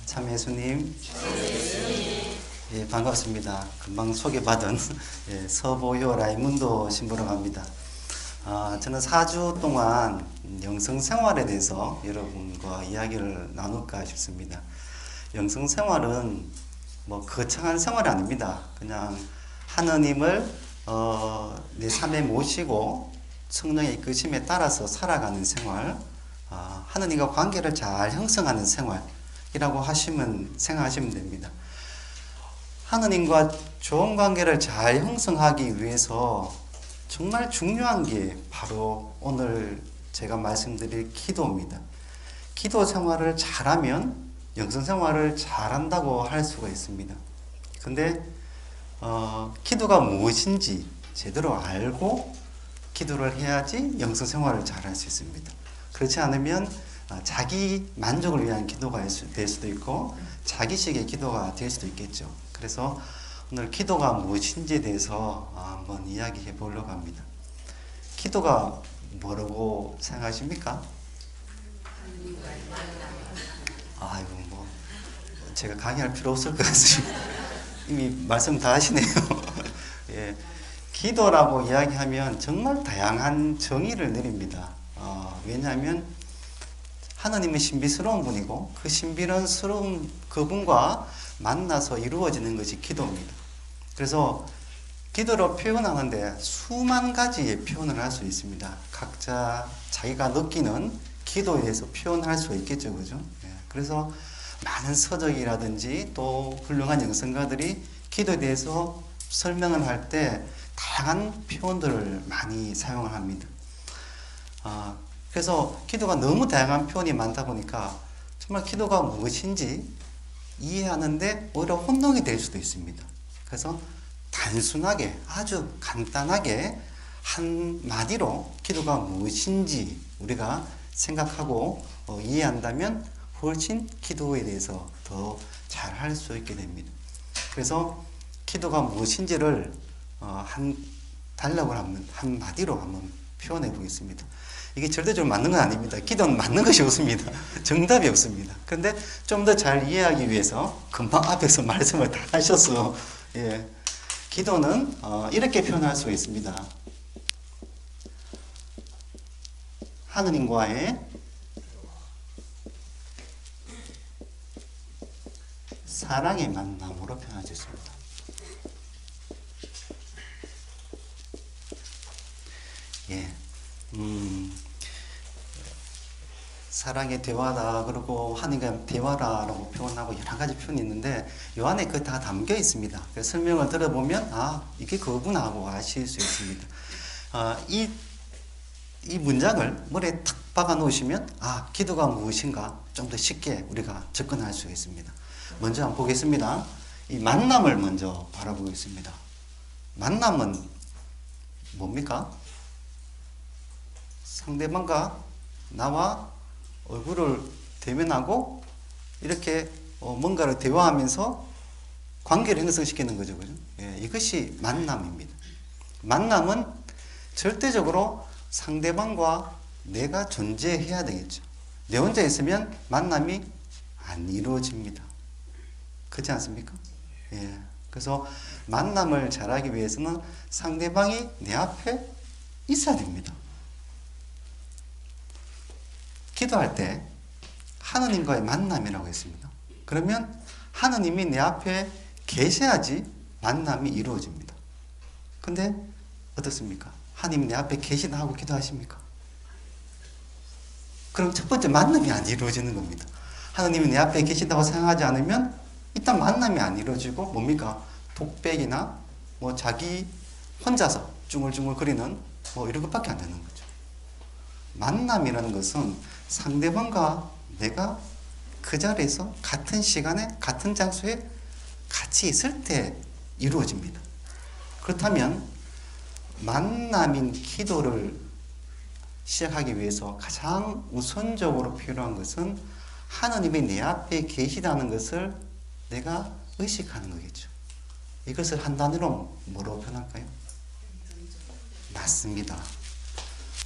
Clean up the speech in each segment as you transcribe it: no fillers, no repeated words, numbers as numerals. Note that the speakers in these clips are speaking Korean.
참 예수님. 예, 반갑습니다. 금방 소개받은 서보효 라이문도 신부라고 합니다. 저는 4주 동안 영성생활에 대해서 여러분과 이야기를 나눌까 싶습니다. 영성생활은 뭐 거창한 생활이 아닙니다. 그냥 하느님을 내 삶에 모시고 성령의 이끄심에 따라서 살아가는 생활, 하느님과 관계를 잘 형성하는 생활이라고 생각하시면 됩니다. 하느님과 좋은 관계를 잘 형성하기 위해서 정말 중요한 게 바로 오늘 제가 말씀드릴 기도입니다. 기도 생활을 잘하면 영성 생활을 잘한다고 할 수가 있습니다. 근데 기도가 무엇인지 제대로 알고 기도를 해야지 영성 생활을 잘할 수 있습니다. 그렇지 않으면 자기 만족을 위한 기도가 될 수도 있고 자기식의 기도가 될 수도 있겠죠. 그래서 오늘 기도가 무엇인지에 대해서 한번 이야기해 보려고 합니다. 기도가 뭐라고 생각하십니까? 아이고, 뭐 제가 강의할 필요 없을 것 같습니다. 이미 말씀 다 하시네요. 예, 기도라고 이야기하면 정말 다양한 정의를 내립니다. 왜냐하면 하나님은 신비스러운 분이고 그 신비스러운 그분과 만나서 이루어지는 것이 기도입니다. 그래서 기도로 표현하는데 수만 가지의 표현을 할 수 있습니다. 각자 자기가 느끼는 기도에 대해서 표현할 수 있겠죠, 그죠? 예, 그래서 많은 서적이라든지 또 훌륭한 영성가들이 기도에 대해서 설명을 할 때 다양한 표현들을 많이 사용을 합니다. 그래서 기도가 너무 다양한 표현이 많다 보니까 정말 기도가 무엇인지 이해하는데 오히려 혼동이 될 수도 있습니다. 그래서 단순하게 아주 간단하게 한마디로 기도가 무엇인지 우리가 생각하고 이해한다면 훨씬 기도에 대해서 더 잘할 수 있게 됩니다. 그래서 기도가 무엇인지를 단락을 한마디로 한번 표현해 보겠습니다. 이게 절대적으로 맞는 건 아닙니다. 기도는 맞는 것이 없습니다. 정답이 없습니다. 그런데 좀 더 잘 이해하기 위해서 금방 앞에서 말씀을 다 하셔서 기도는 이렇게 표현할 수가 있습니다. 하느님과의 사랑의 만남으로 표현할 수 있습니다. 예, 사랑의 대화다, 그리고 하느님과 대화라고 표현하고 여러 가지 표현이 있는데 이 안에 그 다 담겨 있습니다. 그래서 설명을 들어보면 이게 그거구나 하고 아실 수 있습니다. 이 문장을 머리에 탁 박아 놓으시면 기도가 무엇인가 좀 더 쉽게 우리가 접근할 수 있습니다. 먼저 한번 보겠습니다. 이 만남을 먼저 바라보겠습니다. 만남은 뭡니까? 상대방과 나와 얼굴을 대면하고 이렇게 뭔가를 대화하면서 관계를 형성시키는 거죠. 그죠? 예, 이것이 만남입니다. 만남은 절대적으로 상대방과 내가 존재해야 되겠죠. 내 혼자 있으면 만남이 안 이루어집니다. 그렇지 않습니까? 예. 그래서 만남을 잘하기 위해서는 상대방이 내 앞에 있어야 됩니다. 기도할 때 하느님과의 만남이라고 했습니다. 그러면 하느님이 내 앞에 계셔야지 만남이 이루어집니다. 근데 어떻습니까? 하느님이 내 앞에 계시다 하고 기도하십니까? 그럼 첫 번째 만남이 안 이루어지는 겁니다. 하느님이 내 앞에 계신다고 생각하지 않으면 일단 만남이 안 이루어지고 뭡니까? 독백이나 자기 혼자서 중얼중얼 거리는 이런 것밖에 안 되는 거죠. 만남이라는 것은 상대방과 내가 그 자리에서 같은 시간에 같은 장소에 같이 있을 때 이루어집니다. 그렇다면 만남인 기도를 시작하기 위해서 가장 우선적으로 필요한 것은 하느님이 내 앞에 계시다는 것을 내가 의식하는 거겠죠. 이것을 한 단어로 뭐로 표현할까요? 맞습니다.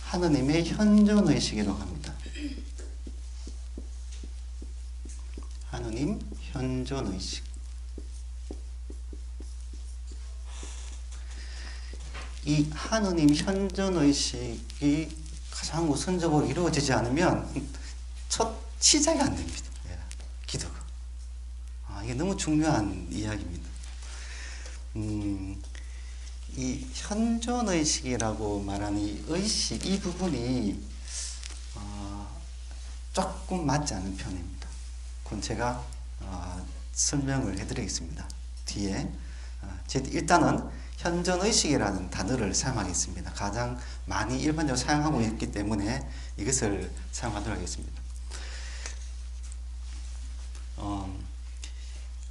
하느님의 현존의식이라고 합니다. 하느님 현존의식. 이 하느님 현존의식이 가장 우선적으로 이루어지지 않으면 첫 시작이 안 됩니다. 예, 기도가. 이게 너무 중요한 이야기입니다. 이 현존의식이라고 말하는 이 의식, 이 부분이 조금 맞지 않는 편입니다. 그건 제가 설명을 해드리겠습니다. 뒤에. 일단은 현존의식이라는 단어를 사용하겠습니다. 가장 많이 일반적으로 사용하고 있기 때문에 이것을 사용하도록 하겠습니다.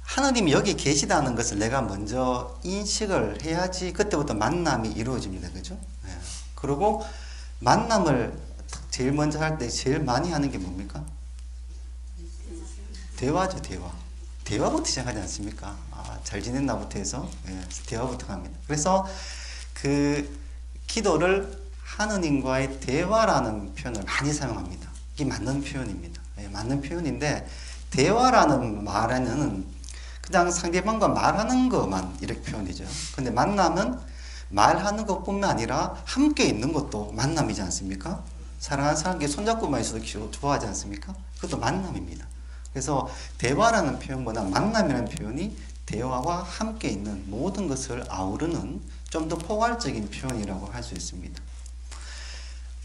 하느님이 여기 계시다는 것을 내가 먼저 인식을 해야지 그때부터 만남이 이루어집니다. 그죠? 예. 그리고 만남을 제일 먼저 할 때 제일 많이 하는 게 뭡니까? 대화죠, 대화. 대화부터 시작하지 않습니까? 잘 지냈나부터 해서 대화부터 갑니다. 그래서 그 기도를 하느님과의 대화라는 표현을 많이 사용합니다. 이게 맞는 표현입니다. 맞는 표현인데 대화라는 말에는 그냥 상대방과 말하는 것만 이렇게 표현되죠. 근데 만남은 말하는 것뿐만 아니라 함께 있는 것도 만남이지 않습니까? 사랑하는 사람께 손잡고만 있어도 좋아하지 않습니까? 그것도 만남입니다. 그래서 대화라는 표현보다 만남이라는 표현이 대화와 함께 있는 모든 것을 아우르는 좀 더 포괄적인 표현이라고 할 수 있습니다.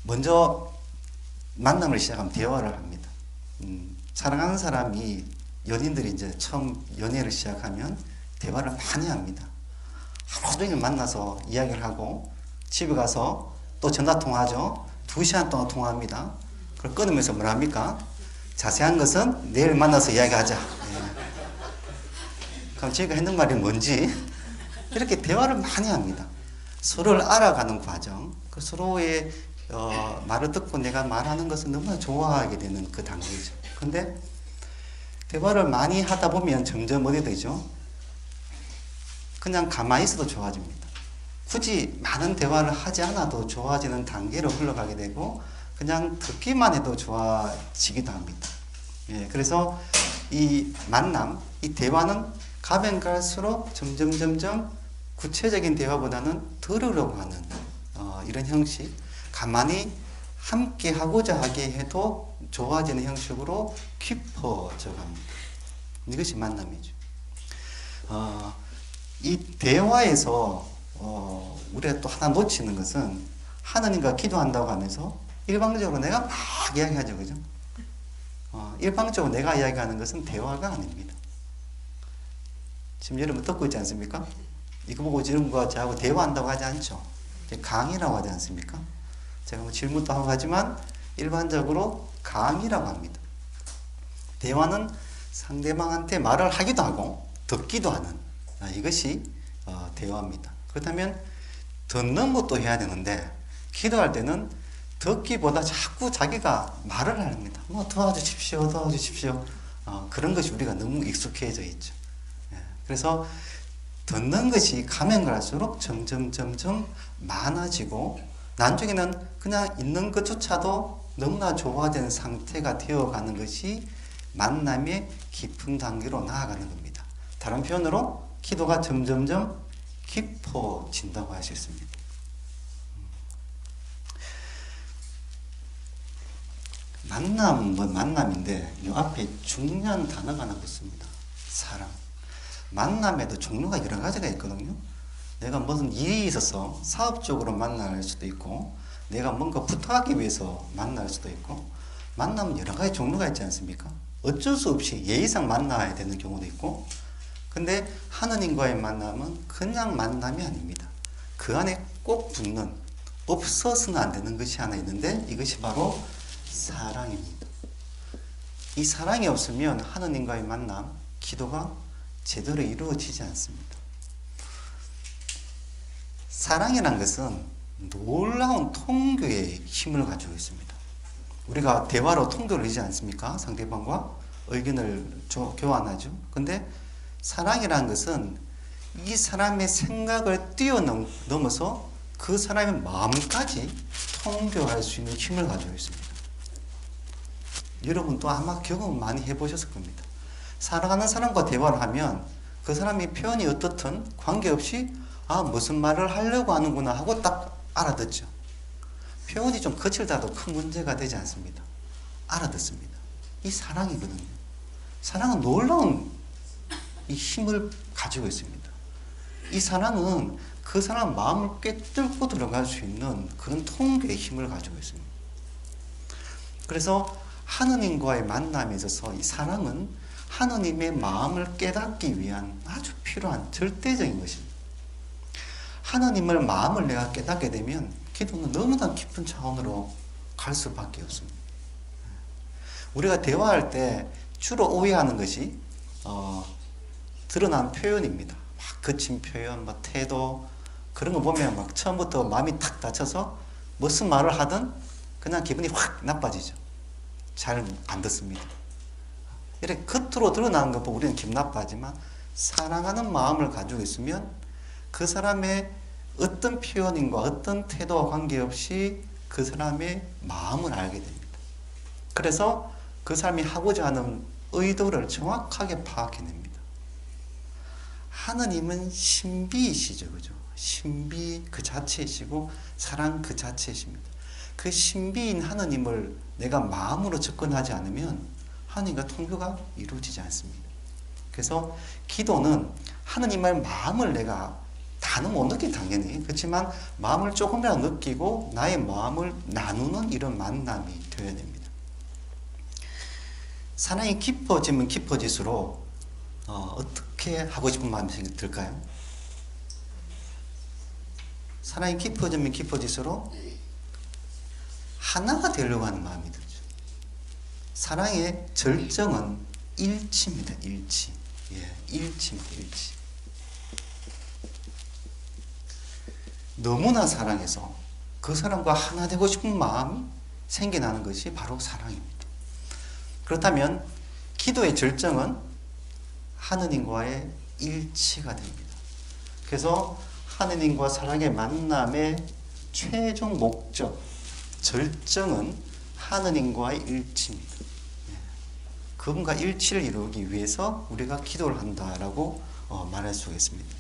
먼저 만남을 시작하면 대화를 합니다. 사랑하는 사람이 연인들이 이제 처음 연애를 시작하면 대화를 많이 합니다. 하루 종일 만나서 이야기를 하고 집에 가서 또 전화 통화하죠. 2시간 동안 통화합니다. 그걸 끊으면서 뭘 합니까? 자세한 것은 내일 만나서 이야기하자. 그럼 저희가 했는 말이 뭔지 이렇게 대화를 많이 합니다. 서로를 알아가는 과정, 그 서로의 말을 듣고 내가 말하는 것을 너무나 좋아하게 되는 그 단계죠. 근데 대화를 많이 하다 보면 점점 어디 되죠? 그냥 가만히 있어도 좋아집니다. 굳이 많은 대화를 하지 않아도 좋아지는 단계로 흘러가게 되고 그냥 듣기만 해도 좋아지기도 합니다. 그래서 이 만남, 이 대화는 가면 갈수록 점점 구체적인 대화보다는 들으려고 하는 이런 형식, 가만히 함께 하고자 하게 해도 좋아지는 형식으로 깊어져 갑니다. 이것이 만남이죠. 이 대화에서 우리가 또 하나 놓치는 것은 하느님과 기도한다고 하면서 일방적으로 내가 막 이야기하죠. 그죠? 일방적으로 내가 이야기하는 것은 대화가 아닙니다. 지금 여러분 듣고 있지 않습니까? 이거 보고 여러분과 저하고 대화한다고 하지 않죠. 강의라고 하지 않습니까? 제가 뭐 질문도 하고 하지만 일반적으로 강의라고 합니다. 대화는 상대방한테 말을 하기도 하고 듣기도 하는 이것이 대화입니다. 그렇다면 듣는 것도 해야 되는데 기도할 때는 듣기보다 자꾸 자기가 말을 합니다. 뭐 도와주십시오. 그런 것이 우리가 너무 익숙해져 있죠. 그래서 듣는 것이 가면 갈수록 점점 많아지고 나중에는 그냥 있는 것조차도 너무나 좋아지는 상태가 되어가는 것이 만남의 깊은 단계로 나아가는 겁니다. 다른 표현으로 기도가 점점 깊어진다고 할 수 있습니다. 만남은 만남인데 이 앞에 중요한 단어가 하나 붙습니다. 사랑. 만남에도 종류가 여러 가지가 있거든요. 내가 무슨 일이 있어서 사업적으로 만날 수도 있고 내가 뭔가 부탁하기 위해서 만날 수도 있고 만남은 여러 가지 종류가 있지 않습니까? 어쩔 수 없이 예의상 만나야 되는 경우도 있고 근데 하느님과의 만남은 그냥 만남이 아닙니다. 그 안에 꼭 붙는 없어서는 안 되는 것이 하나 있는데 이것이 바로 사랑입니다. 이 사랑이 없으면 하느님과의 만남, 기도가 제대로 이루어지지 않습니다. 사랑이란 것은 놀라운 통교의 힘을 가지고 있습니다. 우리가 대화로 통교를 하지 않습니까? 상대방과 의견을 교환하죠. 근데 사랑이란 것은 이 사람의 생각을 뛰어넘어서 그 사람의 마음까지 통교할 수 있는 힘을 가지고 있습니다. 여러분도 아마 경험 많이 해보셨을 겁니다. 사랑하는 사람과 대화를 하면 그 사람이 표현이 어떻든 관계없이 아, 무슨 말을 하려고 하는구나 하고 딱 알아듣죠. 표현이 좀 거칠다도 큰 문제가 되지 않습니다. 알아듣습니다. 이 사랑이거든요. 사랑은 놀라운 이 힘을 가지고 있습니다. 이 사랑은 그 사람 마음을 꿰뚫고 들어갈 수 있는 그런 통계의 힘을 가지고 있습니다. 그래서 하느님과의 만남에 있어서 이 사랑은 하느님의 마음을 깨닫기 위한 아주 필요한 절대적인 것입니다. 하느님의 마음을 내가 깨닫게 되면 기도는 너무나 깊은 차원으로 갈 수밖에 없습니다. 우리가 대화할 때 주로 오해하는 것이 드러난 표현입니다. 막 거친 표현, 막 태도 그런 거 보면 막 처음부터 마음이 탁 다쳐서 무슨 말을 하든 그냥 기분이 확 나빠지죠. 잘 안 듣습니다. 이렇게 겉으로 드러나는 것 보고 우리는 기분 나빠하지만 사랑하는 마음을 가지고 있으면 그 사람의 어떤 표현인과 어떤 태도와 관계없이 그 사람의 마음을 알게 됩니다. 그래서 그 사람이 하고자 하는 의도를 정확하게 파악해냅니다. 하느님은 신비이시죠. 그죠? 신비 그 자체이시고 사랑 그 자체이십니다. 그 신비인 하느님을 내가 마음으로 접근하지 않으면 하느님과 통교가 이루어지지 않습니다. 그래서 기도는 하느님의 마음을 내가 다는 못 느끼 당연히 그렇지만 마음을 조금이라도 느끼고 나의 마음을 나누는 이런 만남이 되어야 됩니다. 사랑이 깊어지면 깊어질수록 어떻게 하고 싶은 마음이 들까요? 사랑이 깊어지면 깊어질수록 하나가 되려고 하는 마음이 들죠. 사랑의 절정은 일치입니다. 일치. 일치입니다. 일치. 너무나 사랑해서 그 사람과 하나 되고 싶은 마음이 생겨나는 것이 바로 사랑입니다. 그렇다면 기도의 절정은 하느님과의 일치가 됩니다. 그래서 하느님과 사랑의 만남의 최종 목적, 절정은 하느님과의 일치입니다. 그분과 일치를 이루기 위해서 우리가 기도를 한다라고 말할 수 있습니다.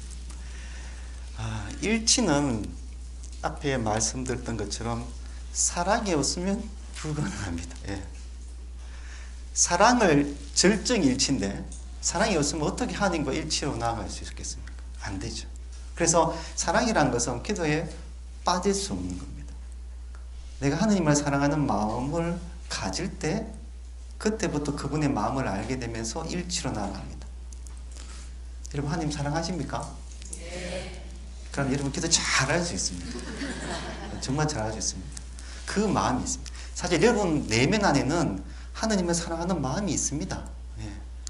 일치는 앞에 말씀드렸던 것처럼 사랑이 없으면 불가능합니다. 사랑을 절정 일치인데 사랑이 없으면 어떻게 하나님과 일치로 나아갈 수 있겠습니까? 안 되죠. 그래서 사랑이라는 것은 기도에 빠질 수 없는 겁니다. 내가 하느님을 사랑하는 마음을 가질 때 그때부터 그분의 마음을 알게 되면서 일치로 나아갑니다. 여러분 하나님 사랑하십니까? 네. 그럼 여러분 기도 잘할 수 있습니다. 정말 잘할 수 있습니다. 그 마음이 있습니다. 사실 여러분 내면 안에는 하느님을 사랑하는 마음이 있습니다.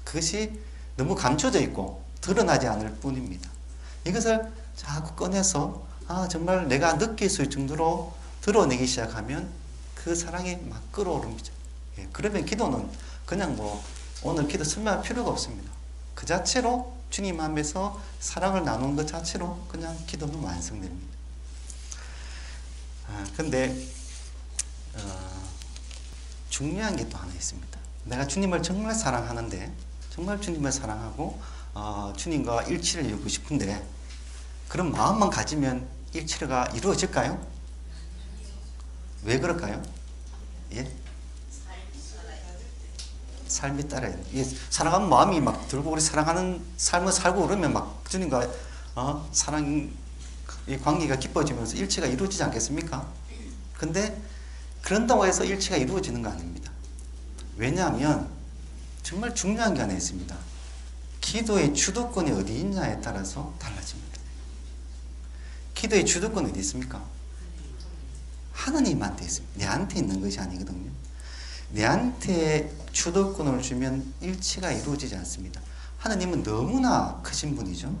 그것이 너무 감춰져 있고 드러나지 않을 뿐입니다. 이것을 자꾸 꺼내서 정말 내가 느낄 수 있을 정도로 드러내기 시작하면 그 사랑이 막 끌어오릅니다. 그러면 기도는 그냥 오늘 기도 설명할 필요가 없습니다. 그 자체로 주님 앞에서 사랑을 나누는 것 자체로 그냥 기도는 완성됩니다. 근데 중요한 게 또 하나 있습니다. 내가 주님을 정말 사랑하는데 정말 주님을 사랑하고 주님과 일치를 이루고 싶은데 그런 마음만 가지면 일치가 이루어질까요? 왜 그럴까요? 삶이 따라야 돼요. 사랑하는 마음이 막 들고 우리 사랑하는 삶을 살고 그러면 막 주님과 사랑의 관계가 깊어지면서 일치가 이루어지지 않겠습니까? 근데 그런다고 해서 일치가 이루어지는 거 아닙니다. 왜냐하면 정말 중요한 게 하나 있습니다. 기도의 주도권이 어디 있냐에 따라서 달라집니다. 기도의 주도권이 어디 있습니까? 하느님한테 있습니다. 내한테 있는 것이 아니거든요. 내한테 주도권을 주면 일치가 이루어지지 않습니다. 하느님은 너무나 크신 분이죠.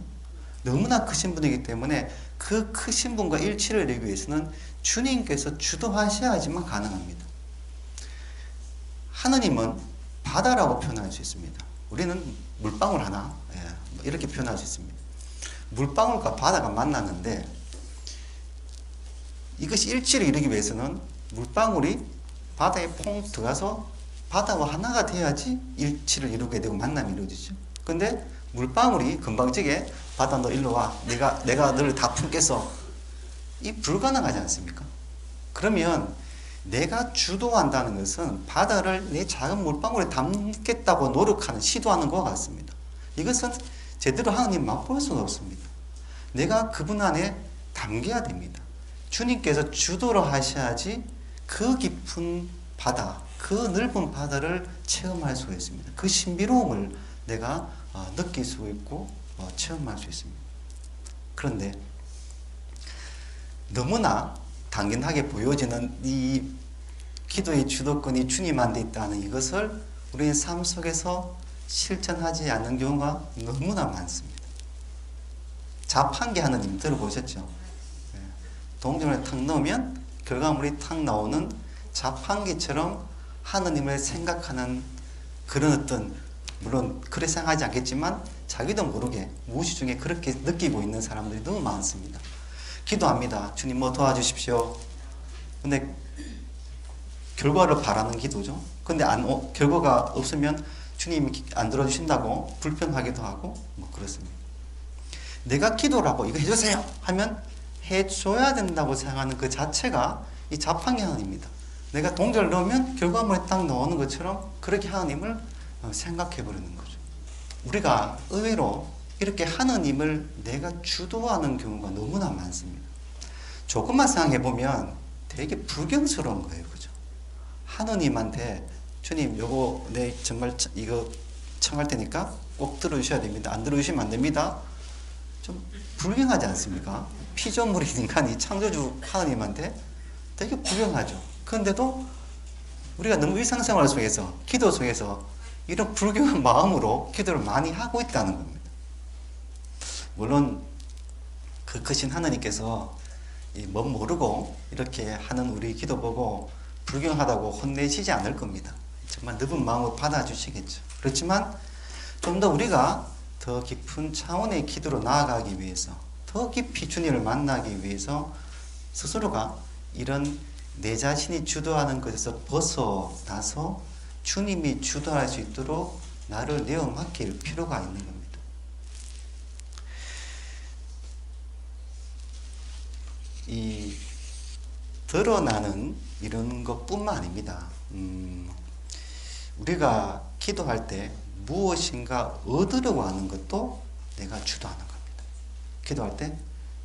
너무나 크신 분이기 때문에 그 크신 분과 일치를 이루기 위해서는 주님께서 주도하셔야지만 가능합니다. 하느님은 바다라고 표현할 수 있습니다. 우리는 물방울 하나 이렇게 표현할 수 있습니다. 물방울과 바다가 만났는데 이것이 일치를 이루기 위해서는 물방울이 바다에 퐁 들어가서 바다와 하나가 돼야지 일치를 이루게 되고 만남이 이루어지죠. 근데 물방울이 금방지게 바다 너 일로 와. 내가 너를 다 품겠어. 이 불가능하지 않습니까? 그러면 내가 주도한다는 것은 바다를 내 작은 물방울에 담겠다고 노력하는, 시도하는 것과 같습니다. 이것은 제대로 하나님 맛볼 수는 없습니다. 내가 그분 안에 담겨야 됩니다. 주님께서 주도를 하셔야지 그 깊은 바다, 그 넓은 바다를 체험할 수 있습니다. 그 신비로움을 내가 느낄 수 있고 체험할 수 있습니다. 그런데 너무나 당연하게 보여지는 이 기도의 주도권이 주님한테 있다는 이것을 우리의 삶 속에서 실천하지 않는 경우가 너무나 많습니다. 자판기 하느님 들어보셨죠? 동전을 탁 넣으면 결과물이 탁 나오는 자판기처럼 하느님을 생각하는 그런 어떤, 물론 그렇게 생각하지 않겠지만 자기도 모르게 무의식 중에 그렇게 느끼고 있는 사람들이 너무 많습니다. 기도합니다. 주님 뭐 도와주십시오. 근데 결과를 바라는 기도죠. 근데 결과가 없으면 주님이 안 들어주신다고 불평하기도 하고 뭐 그렇습니다. 내가 기도를 하고 이거 해주세요 하면 해줘야 된다고 생각하는 그 자체가 이 자판기 하나님입니다. 내가 동전을 넣으면 결과물에 딱 나오는 것처럼 그렇게 하나님을 생각해 버리는 거죠. 우리가 의외로 이렇게 하나님을 내가 주도하는 경우가 너무나 많습니다. 조금만 생각해 보면 되게 불경스러운 거예요. 그죠? 하나님한테 주님 요거 내 정말 이거 청할 테니까 꼭 들어주셔야 됩니다. 안 들어주시면 안 됩니다. 좀 불경하지 않습니까? 피조물인 인간이 창조주 하나님한테 되게 불경하죠. 그런데도 우리가 너무 일상생활 속에서, 기도 속에서 이런 불경한 마음으로 기도를 많이 하고 있다는 겁니다. 물론 그 크신 하나님께서 뭐 모르고 이렇게 하는 우리 기도 보고 불경하다고 혼내시지 않을 겁니다. 정말 넓은 마음으로 받아주시겠죠. 그렇지만 좀 더 우리가 더 깊은 차원의 기도로 나아가기 위해서, 더 깊이 주님을 만나기 위해서 스스로가 이런 내 자신이 주도하는 것에서 벗어나서 주님이 주도할 수 있도록 나를 내어 맡길 필요가 있는 겁니다. 이 드러나는 이런 것뿐만 아닙니다. 우리가 기도할 때 무엇인가 얻으려고 하는 것도 내가 주도하는 겁니다. 기도할 때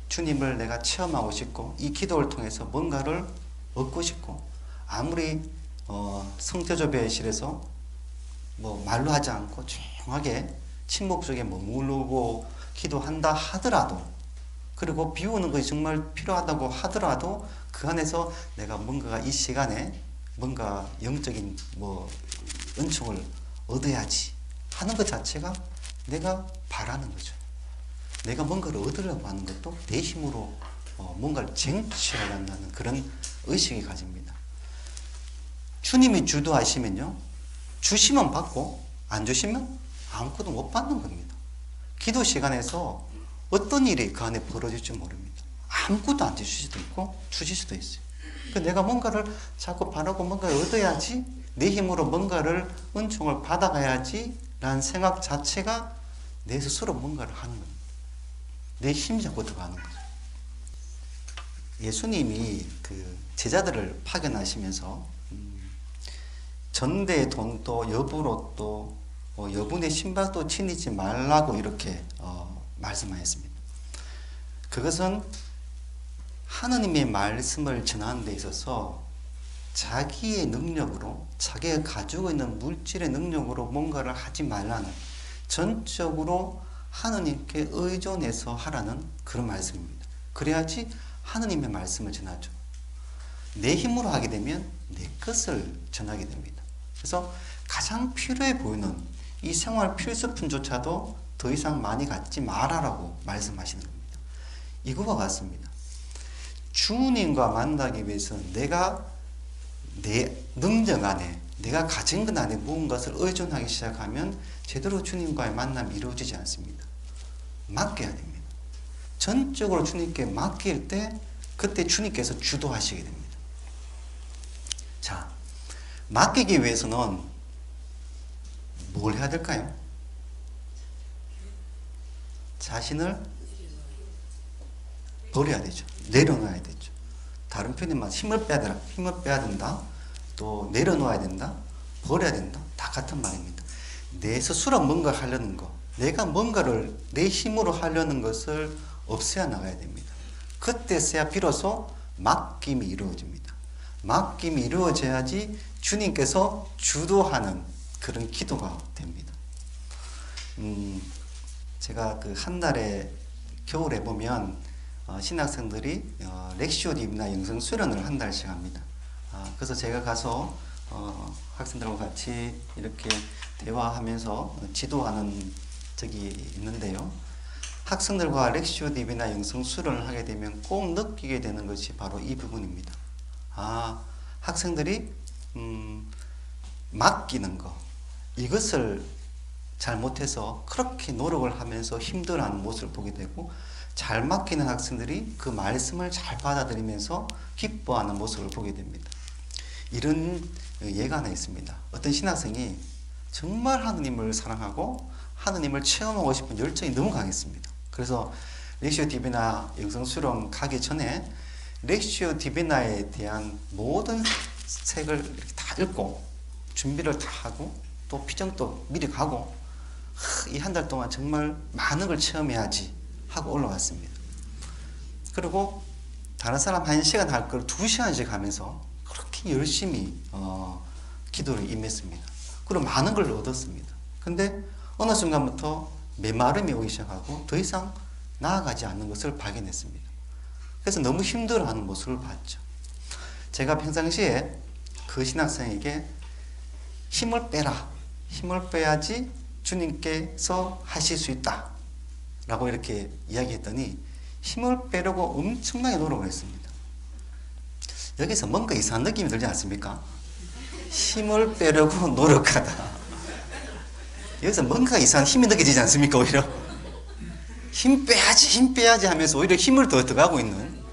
주님을 내가 체험하고 싶고 이 기도를 통해서 뭔가를 얻고 싶고, 아무리 성태조배실에서 뭐 말로 하지 않고 조용하게 침묵 속에 머무르고 기도한다 하더라도, 그리고 비우는 것이 정말 필요하다고 하더라도 그 안에서 내가 뭔가가 이 시간에 뭔가 영적인 뭐 은총을 얻어야지 하는 것 자체가 내가 바라는 거죠. 내가 뭔가를 얻으려고 하는 것도 내 힘으로 뭔가를 쟁취하려 한다는 그런 의식이 가집니다. 주님이 주도하시면요, 주시면 받고 안 주시면 아무것도 못 받는 겁니다. 기도 시간에서 어떤 일이 그 안에 벌어질지 모릅니다. 아무것도 안 주실 수도 있고 주실 수도 있어요. 내가 뭔가를 자꾸 바라고 뭔가를 얻어야지, 내 힘으로 뭔가를 은총을 받아가야지 라는 생각 자체가 내 스스로 뭔가를 하는 겁니다. 내 힘이 자꾸 들어가는 거죠. 예수님이 그 제자들을 파견하시면서 전대의 돈도 여부로또 여분의 신발도 지니지 말라고 이렇게 말씀하셨습니다. 그것은 하느님의 말씀을 전하는 데 있어서 자기의 능력으로, 자기가 가지고 있는 물질의 능력으로 뭔가를 하지 말라는, 전적으로 하느님께 의존해서 하라는 그런 말씀입니다. 그래야지 하느님의 말씀을 전하죠. 내 힘으로 하게 되면 내 것을 전하게 됩니다. 그래서 가장 필요해 보이는 이 생활 필수품조차도 더 이상 많이 갖지 말아라고 말씀하시는 겁니다. 이거와 같습니다. 주님과 만나기 위해서 내가 내 능력 안에, 내가 가진 것 안에 무언가를 의존하기 시작하면 제대로 주님과의 만남이 이루어지지 않습니다. 맡겨야 됩니다. 전적으로 주님께 맡길 때 그때 주님께서 주도하시게 됩니다. 자, 맡기기 위해서는 뭘 해야 될까요? 자신을 버려야 되죠. 내려놔야 되죠. 다른 표현만 힘을 빼야 된다. 또 내려놓아야 된다. 버려야 된다. 다 같은 말입니다. 내 스스로 뭔가 하려는 거, 내가 뭔가를 내 힘으로 하려는 것을 없애야 나가야 됩니다. 그때서야 비로소 맡김이 이루어집니다. 맡김이 이루어져야지 주님께서 주도하는 그런 기도가 됩니다. 제가 그 한 달에 겨울에 보면 신학생들이 렉시오 디비나 영성 수련을 한 달씩 합니다. 그래서 제가 가서 학생들하고 같이 이렇게 대화하면서 지도하는 적이 있는데요. 학생들과 렉시오 디비나 영성 수련을 하게 되면 꼭 느끼게 되는 것이 바로 이 부분입니다. 학생들이 맡기는 거, 이것을 잘못해서 그렇게 노력을 하면서 힘들어하는 모습을 보게 되고, 잘 맡기는 학생들이 그 말씀을 잘 받아들이면서 기뻐하는 모습을 보게 됩니다. 이런 예가 하나 있습니다. 어떤 신학생이 정말 하느님을 사랑하고 하느님을 체험하고 싶은 열정이 너무 강했습니다. 그래서 렉시오 디비나 영성 수련 가기 전에 렉시오 디비나에 대한 모든 책을 이렇게 다 읽고 준비를 다 하고 또 피정도 미리 가고 이 한 달 동안 정말 많은 걸 체험해야지 하고 올라왔습니다. 그리고 다른 사람 1시간 할 걸 2시간씩 하면서 그렇게 열심히 기도를 임했습니다. 그리고 많은 걸 얻었습니다. 근데 어느 순간부터 메마름이 오기 시작하고 더 이상 나아가지 않는 것을 발견했습니다. 그래서 너무 힘들어하는 모습을 봤죠. 제가 평상시에 그 신학생에게 힘을 빼라. 힘을 빼야지 주님께서 하실 수 있다. 라고 이렇게 이야기했더니 힘을 빼려고 엄청나게 노력을 했습니다. 여기서 뭔가 이상한 느낌이 들지 않습니까? 힘을 빼려고 노력하다. 여기서 뭔가 이상한 힘이 느껴지지 않습니까? 오히려 힘 빼야지 하면서 오히려 힘을 더 들어가고 있는.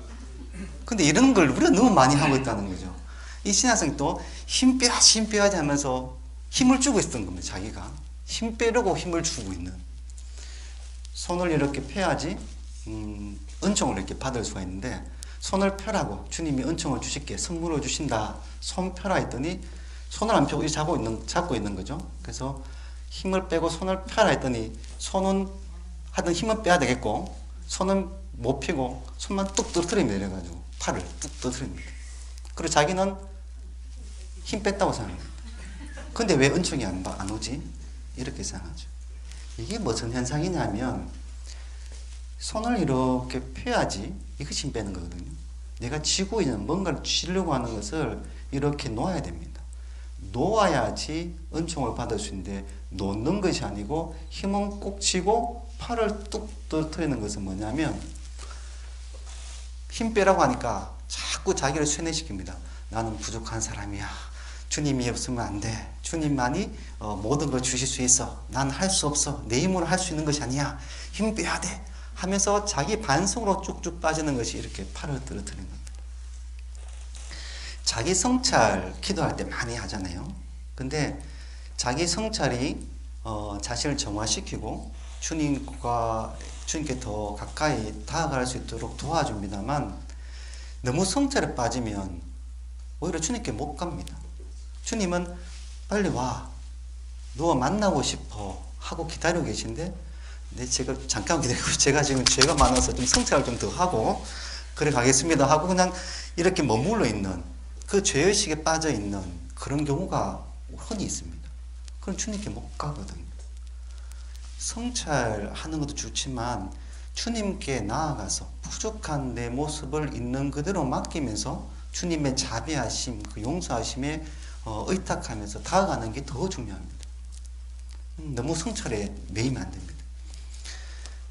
근데 이런 걸 우리가 너무 많이 하고 있다는 거죠. 이 신학생이 또 힘 빼야지 하면서 힘을 주고 있었던 겁니다. 자기가 힘 빼려고 힘을 주고 있는. 손을 이렇게 펴야지 은총을 이렇게 받을 수가 있는데, 손을 펴라고 주님이 은총을 주실게, 선물을 주신다, 손 펴라 했더니 손을 안 펴고 잡고 있는 거죠. 그래서 힘을 빼고 손을 펴라 했더니 손은 하여튼 힘은 빼야 되겠고 손은 못 펴고 손만 뚝 떨어뜨리면 내려가지고 팔을 뚝 떨어뜨립니다. 그리고 자기는 힘 뺐다고 생각합니다. 근데 왜 은총이 안 오지? 이렇게 생각하죠. 이게 무슨 현상이냐면 손을 이렇게 펴야지 이것이 힘 빼는 거거든요. 내가 쥐고 있는 뭔가를 쥐려고 하는 것을 이렇게 놓아야 됩니다. 놓아야지 은총을 받을 수 있는데 놓는 것이 아니고 힘은 꼭 쥐고 팔을 뚝 떨어뜨리는 것은 뭐냐면 힘 빼라고 하니까 자꾸 자기를 쇠뇌시킵니다. 나는 부족한 사람이야. 주님이 없으면 안 돼. 주님만이 모든 걸 주실 수 있어. 난 할 수 없어. 내 힘으로 할 수 있는 것이 아니야. 힘 빼야 돼. 하면서 자기 반성으로 쭉쭉 빠지는 것이 이렇게 팔을 떨어뜨리는 겁니다. 자기 성찰 기도할 때 많이 하잖아요. 근데 자기 성찰이 자신을 정화시키고 주님께 더 가까이 다가갈 수 있도록 도와줍니다만, 너무 성찰에 빠지면 오히려 주님께 못 갑니다. 주님은 빨리 와, 너 만나고 싶어 하고 기다리고 계신데, 제가 잠깐 기다리고 제가 지금 죄가 많아서 좀 성찰을 좀 더 하고 그래 가겠습니다 하고 그냥 이렇게 머물러 있는, 그 죄의식에 빠져 있는 그런 경우가 흔히 있습니다. 그럼 주님께 못 가거든요. 성찰하는 것도 좋지만 주님께 나아가서 부족한 내 모습을 있는 그대로 맡기면서 주님의 자비하심, 그 용서하심에 의탁하면서 다가가는 게 더 중요합니다. 너무 성찰에 매이면 안 됩니다.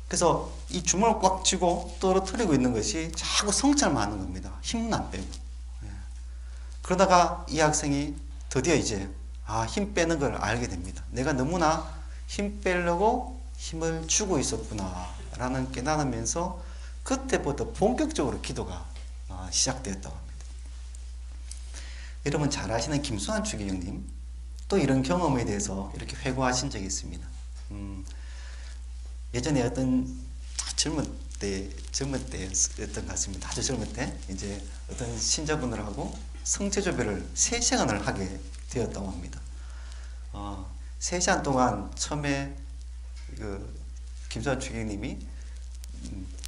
그래서 이 주먹을 꽉 쥐고 떨어뜨리고 있는 것이 자꾸 성찰만 하는 겁니다. 힘은 안 빼고. 그러다가 이 학생이 드디어 이제 힘 빼는 걸 알게 됩니다. 내가 너무나 힘 빼려고 힘을 주고 있었구나 라는 깨달으면서 그때부터 본격적으로 기도가 시작되었다고 합니다. 여러분 잘 아시는 김수환 추기경님, 또 이런 경험에 대해서 이렇게 회고하신 적이 있습니다. 예전에 어떤 젊은 때였던 것 같습니다. 아주 젊을 때 이제 어떤 신자분들하고 성체조별을 3시간을 하게 되었다고 합니다. 3시간 동안 처음에 김수환 주객님이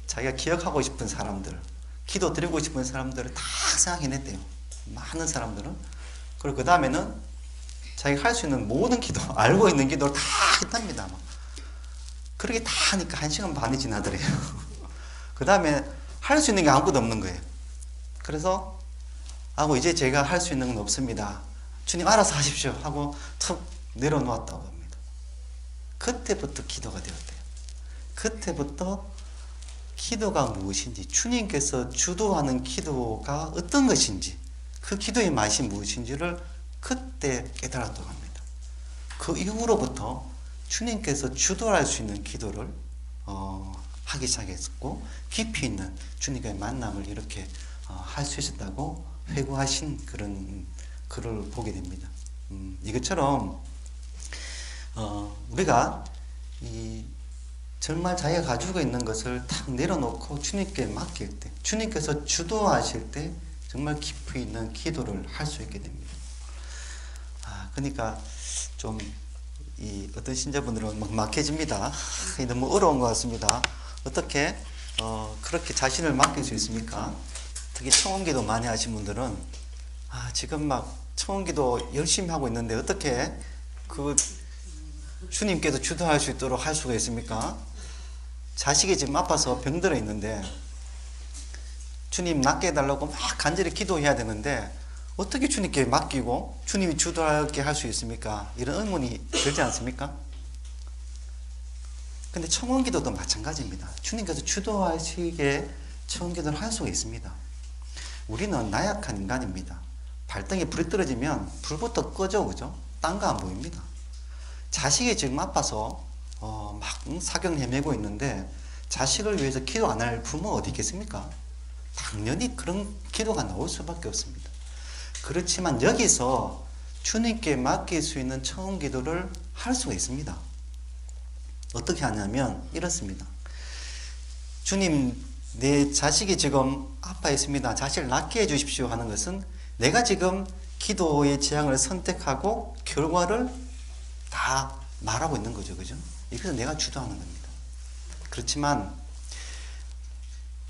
자기가 기억하고 싶은 사람들, 기도 드리고 싶은 사람들을 다 생각해냈대요. 많은 사람들은. 그리고 그 다음에는 자기가 할 수 있는 모든 기도, 알고 있는 기도를 다 했답니다. 그렇게 다 하니까 1시간 반이 지나더래요. 그 다음에 할 수 있는 게 아무것도 없는 거예요. 그래서 이제 제가 할 수 있는 건 없습니다. 주님 알아서 하십시오 하고 툭 내려놓았다고 합니다. 그때부터 기도가 되었대요. 그때부터 기도가 무엇인지, 주님께서 주도하는 기도가 어떤 것인지, 그 기도의 맛이 무엇인지를 그때 깨달았다고 합니다. 그 이후로부터 주님께서 주도할 수 있는 기도를 하기 시작했고, 깊이 있는 주님과의 만남을 이렇게 할 수 있었다고 회고하신 그런 글을 보게 됩니다. 이것처럼 우리가 정말 자기가 가지고 있는 것을 탁 내려놓고 주님께 맡길 때, 주님께서 주도하실 때 정말 깊이 있는 기도를 할 수 있게 됩니다. 그러니까 좀 어떤 신자분들은 막 막혀집니다. 너무 어려운 것 같습니다. 어떻게 그렇게 자신을 맡길 수 있습니까? 특히 청원기도 많이 하신 분들은 지금 막 청원기도 열심히 하고 있는데 어떻게 그 주님께서 주도할 수 있도록 할 수가 있습니까? 자식이 지금 아파서 병들어 있는데 주님 낫게 해달라고 막 간절히 기도해야 되는데 어떻게 주님께 맡기고 주님이 주도하게 할 수 있습니까? 이런 의문이 들지 않습니까? 근데 청원기도도 마찬가지입니다. 주님께서 주도하시게 청원기도를 할 수가 있습니다. 우리는 나약한 인간입니다. 발등에 불이 떨어지면 불부터 꺼져, 그죠? 딴 거 안 보입니다. 자식이 지금 아파서 막 사경 헤매고 있는데 자식을 위해서 기도 안 할 부모 어디 있겠습니까? 당연히 그런 기도가 나올 수밖에 없습니다. 그렇지만 여기서 주님께 맡길 수 있는 청원 기도를 할 수가 있습니다. 어떻게 하냐면 이렇습니다. 주님, 내 자식이 지금 아파 있습니다. 자식을 낫게 해주십시오 하는 것은 내가 지금 기도의 재앙을 선택하고 결과를 다 말하고 있는 거죠. 그죠? 이것은 내가 주도하는 겁니다. 그렇지만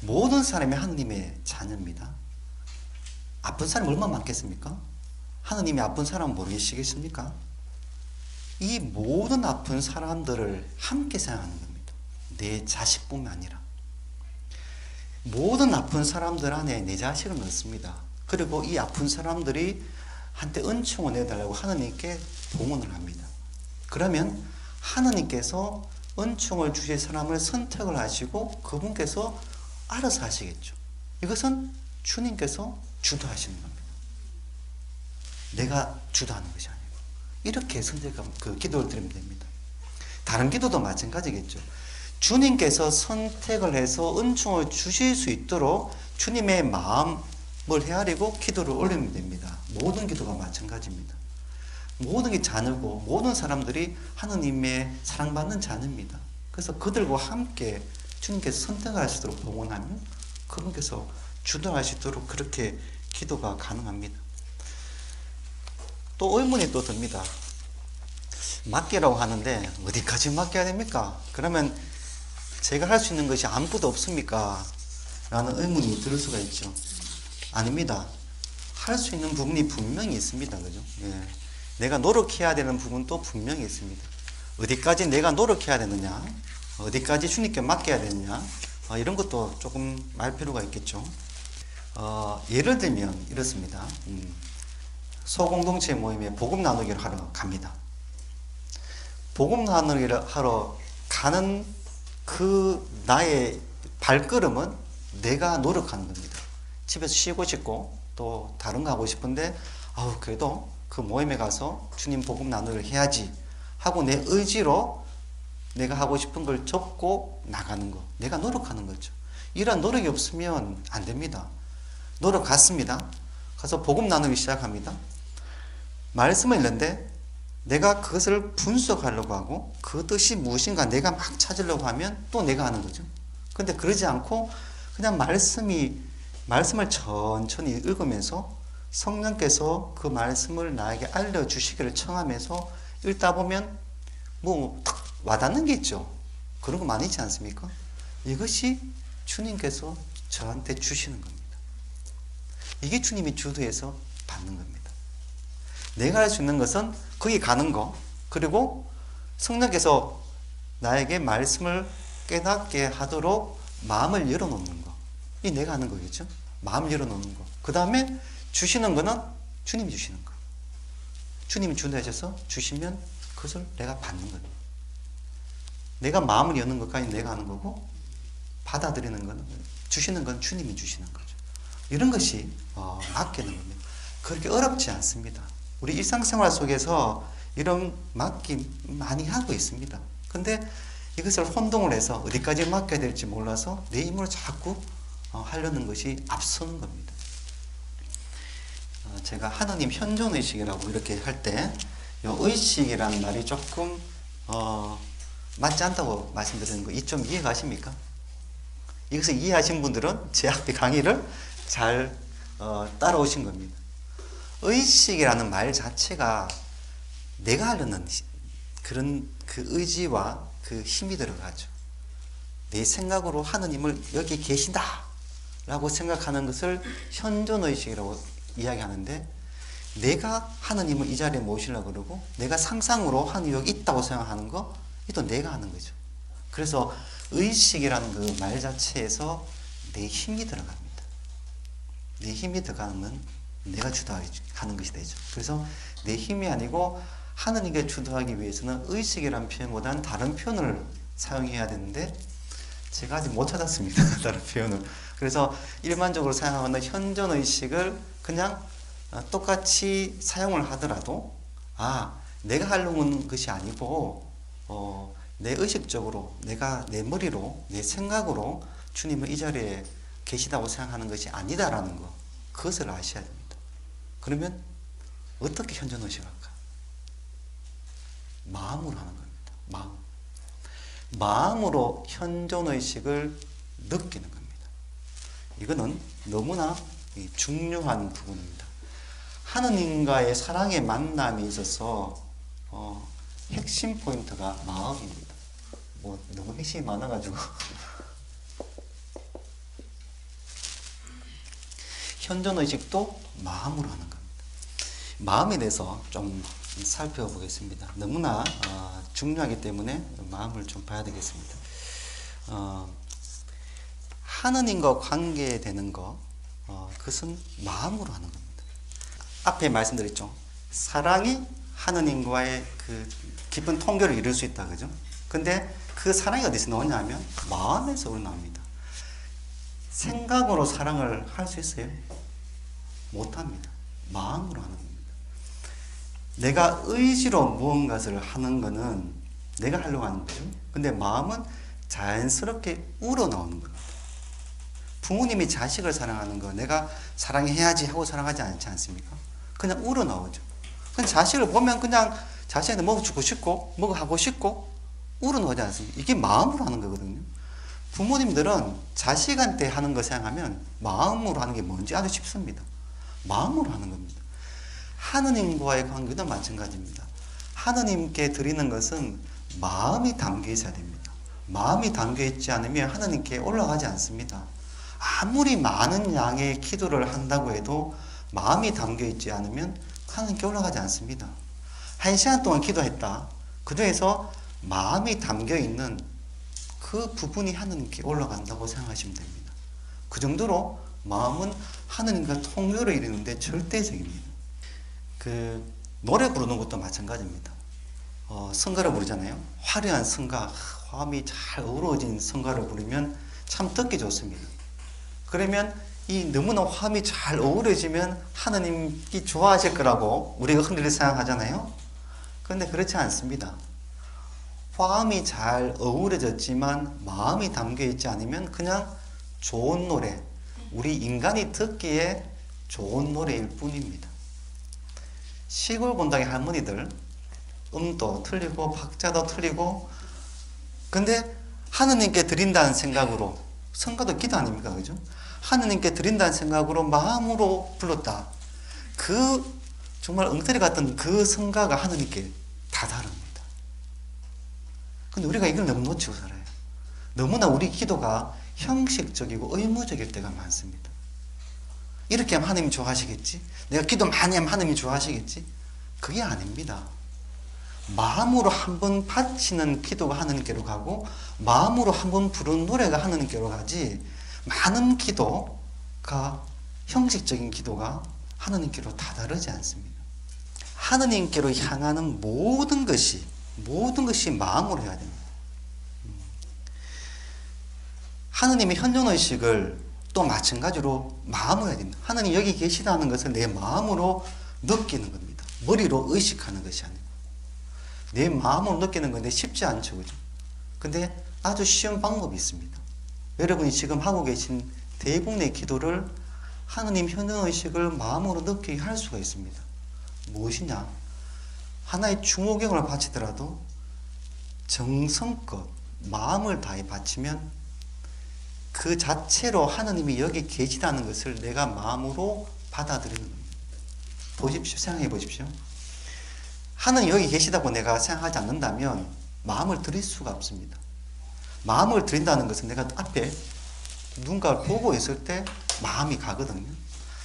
모든 사람이 하느님의 자녀입니다. 아픈 사람이 얼마나 많겠습니까? 하느님이 아픈 사람 모르시겠습니까? 이 모든 아픈 사람들을 함께 생각하는 겁니다. 내 자식뿐만 아니라 모든 아픈 사람들 안에 내 자식을 넣습니다. 그리고 이 아픈 사람들이 한테 은총을 내달라고 하느님께 봉헌을 합니다. 그러면 하느님께서 은총을 주실 사람을 선택을 하시고 그분께서 알아서 하시겠죠. 이것은 주님께서 주도하시는 겁니다. 내가 주도하는 것이 아니고 이렇게 기도를 드리면 됩니다. 다른 기도도 마찬가지겠죠. 주님께서 선택을 해서 은총을 주실 수 있도록 주님의 마음을 헤아리고 기도를 올리면 됩니다. 모든 기도가 마찬가지입니다. 모든 게 자녀고 모든 사람들이 하느님의 사랑받는 자녀입니다. 그래서 그들과 함께 주님께서 선택하시도록 봉헌하면 그분께서 주도하시도록 그렇게 기도가 가능합니다. 또 의문이 또 듭니다. 맡기라고 하는데 어디까지 맡겨야 됩니까? 그러면 제가 할 수 있는 것이 아무것도 없습니까? 라는 의문이 들 수가 있죠. 아닙니다. 할 수 있는 부분이 분명히 있습니다. 그죠? 예. 내가 노력해야 되는 부분도 분명히 있습니다. 어디까지 내가 노력해야 되느냐? 어디까지 주님께 맡겨야 되느냐? 이런 것도 조금 알 필요가 있겠죠. 예를 들면 이렇습니다. 소공동체 모임에 복음 나누기를 하러 갑니다. 복음 나누기를 하러 가는 그 나의 발걸음은 내가 노력하는 겁니다. 집에서 쉬고 싶고 또 다른 거 하고 싶은데 그래도 그 모임에 가서 주님 복음 나누기를 해야지 하고 내 의지로 내가 하고 싶은 걸 접고 나가는 거. 내가 노력하는 거죠. 이런 노력이 없으면 안 됩니다. 노력 갔습니다. 가서 복음 나누기 시작합니다. 말씀을 읽는데 내가 그것을 분석하려고 하고 그 뜻이 무엇인가 내가 막 찾으려고 하면 또 내가 하는 거죠. 근데 그러지 않고 그냥 말씀을 천천히 읽으면서 성령께서 그 말씀을 나에게 알려주시기를 청하면서 읽다 보면 뭐 탁 와닿는 게 있죠. 그런 거 많이 있지 않습니까? 이것이 주님께서 저한테 주시는 겁니다. 이게 주님이 주도해서 받는 겁니다. 내가 할 수 있는 것은 거기 가는 거, 그리고 성령께서 나에게 말씀을 깨닫게 하도록 마음을 열어놓는 거. 이 내가 하는 거겠죠? 마음을 열어놓는 거. 그 다음에 주시는 거는 주님이 주시는 거. 주님이 주도하셔서 주시면 그것을 내가 받는 거예요. 내가 마음을 여는 것까지 내가 하는 거고, 받아들이는 건, 주시는 건 주님이 주시는 거죠. 이런 것이 맡기는 겁니다. 그렇게 어렵지 않습니다. 우리 일상생활 속에서 이런 맡김 많이 하고 있습니다. 근데 이것을 혼동을 해서 어디까지 맡겨야 될지 몰라서 내 힘으로 자꾸 하려는 것이 앞서는 겁니다. 제가 하느님 현존의식이라고 이렇게 할 때 의식이라는 말이 조금 맞지 않다고 말씀드리는 거 좀 이해가십니까? 이것을 이해하신 분들은 제 앞에 강의를 잘 따라오신 겁니다. 의식이라는 말 자체가 내가 하려는 그런 그 의지와 그 힘이 들어가죠. 내 생각으로 하느님을 여기 계신다 라고 생각하는 것을 현존의식이라고 이야기하는데, 내가 하느님을 이 자리에 모시려고 그러고 내가 상상으로 하느님이 여기 있다고 생각하는 거, 이것도 내가 하는 거죠. 그래서 의식이라는 그 말 자체에서 내 힘이 들어갑니다. 내 힘이 들어가면 내가 주도하는 것이 되죠. 그래서 내 힘이 아니고 하느님께 주도하기 위해서는 의식이라는 표현보다는 다른 표현을 사용해야 되는데 제가 아직 못 찾았습니다. 다른 표현을. 그래서 일반적으로 사용하는 현존의식을 그냥 똑같이 사용을 하더라도 내가 하려고 하는 것이 아니고 내 의식적으로 내가 내 머리로 내 생각으로 주님은 이 자리에 계시다고 생각하는 것이 아니다라는 거, 그것을 아셔야 됩니다. 그러면 어떻게 현존의식을 할까? 마음으로 하는 겁니다. 마음으로 현존의식을 느끼는 겁니다. 이거는 너무나 중요한 부분입니다. 하느님과의 사랑의 만남에 있어서 핵심 포인트가 마음입니다. 너무 핵심이 많아가지고 현존의식도 마음으로 하는 겁니다. 마음에 대해서 좀 살펴보겠습니다. 너무나 중요하기 때문에 마음을 좀 봐야 되겠습니다. 하느님과 관계되는 거, 그것은 마음으로 하는 겁니다. 앞에 말씀드렸죠. 사랑이 하느님과의 그 깊은 통교를 이룰 수 있다, 그죠? 근데 그 사랑이 어디서 나오냐 하면 마음에서 우러나옵니다. 생각으로 사랑을 할 수 있어요? 못합니다. 마음으로 하는 겁니다. 내가 의지로 무언가를 하는 거는 내가 하려고 하는 거죠. 근데 마음은 자연스럽게 우러나오는 겁니다. 부모님이 자식을 사랑하는 거 내가 사랑해야지 하고 사랑하지 않지 않습니까? 그냥 우러나오죠. 그냥 자식을 보면 그냥 자식한테 먹어주고 싶고 먹어하고 싶고 우러나오지 않습니까? 이게 마음으로 하는 거거든요. 부모님들은 자식한테 하는 거 생각하면 마음으로 하는 게 뭔지 아주 쉽습니다. 마음으로 하는 겁니다. 하느님과의 관계도 마찬가지입니다. 하느님께 드리는 것은 마음이 담겨 있어야 됩니다. 마음이 담겨 있지 않으면 하느님께 올라가지 않습니다. 아무리 많은 양의 기도를 한다고 해도 마음이 담겨 있지 않으면 하느님께 올라가지 않습니다. 1시간 동안 기도했다. 그 중에서 마음이 담겨 있는 그 부분이 하느님께 올라간다고 생각하시면 됩니다. 그 정도로 마음은 하느님과 통교를 이루는데 절대적입니다. 노래 부르는 것도 마찬가지입니다. 성가를 부르잖아요. 화려한 성가, 화음이 잘 어우러진 성가를 부르면 참 듣기 좋습니다. 그러면 이 너무나 화음이 잘 어우러지면 하느님이 좋아하실 거라고 우리가 흔히 생각하잖아요. 그런데 그렇지 않습니다. 화음이 잘 어우러졌지만 마음이 담겨 있지 않으면 그냥 좋은 노래, 우리 인간이 듣기에 좋은 노래일 뿐입니다. 시골 본당의 할머니들 음도 틀리고 박자도 틀리고, 근데 하느님께 드린다는 생각으로, 성가도 기도 아닙니까? 그죠? 하느님께 드린다는 생각으로 마음으로 불렀다. 그 정말 엉터리 같은 그 성가가 하느님께 다다릅니다. 근데 우리가 이걸 너무 놓치고 살아요. 너무나 우리 기도가 형식적이고 의무적일 때가 많습니다. 이렇게 하면 하나님이 좋아하시겠지? 내가 기도 많이 하면 하나님이 좋아하시겠지? 그게 아닙니다. 마음으로 한번 바치는 기도가 하나님께로 가고, 마음으로 한번 부르는 노래가 하나님께로 가지, 많은 기도가, 형식적인 기도가 하나님께로 다다르지 않습니다. 하나님께로 향하는 모든 것이 마음으로 해야 됩니다. 하나님의 현존의식을 또 마찬가지로 마음으로 해야 됩니다. 하나님 여기 계시다는 것을 내 마음으로 느끼는 겁니다. 머리로 의식하는 것이 아니고 내 마음으로 느끼는 건데 쉽지 않죠, 그죠? 근데 아주 쉬운 방법이 있습니다. 여러분이 지금 하고 계신 대부분의 기도를 하나님 현존의식을 마음으로 느끼게 할 수가 있습니다. 무엇이냐? 하나의 중호경을 바치더라도 정성껏 마음을 다해 바치면 그 자체로 하나님이 여기 계시다는 것을 내가 마음으로 받아들이는 겁니다. 보십시오. 생각해 보십시오. 하나님 여기 계시다고 내가 생각하지 않는다면 마음을 들일 수가 없습니다. 마음을 들인다는 것은 내가 앞에 누군가를 보고 있을 때 마음이 가거든요.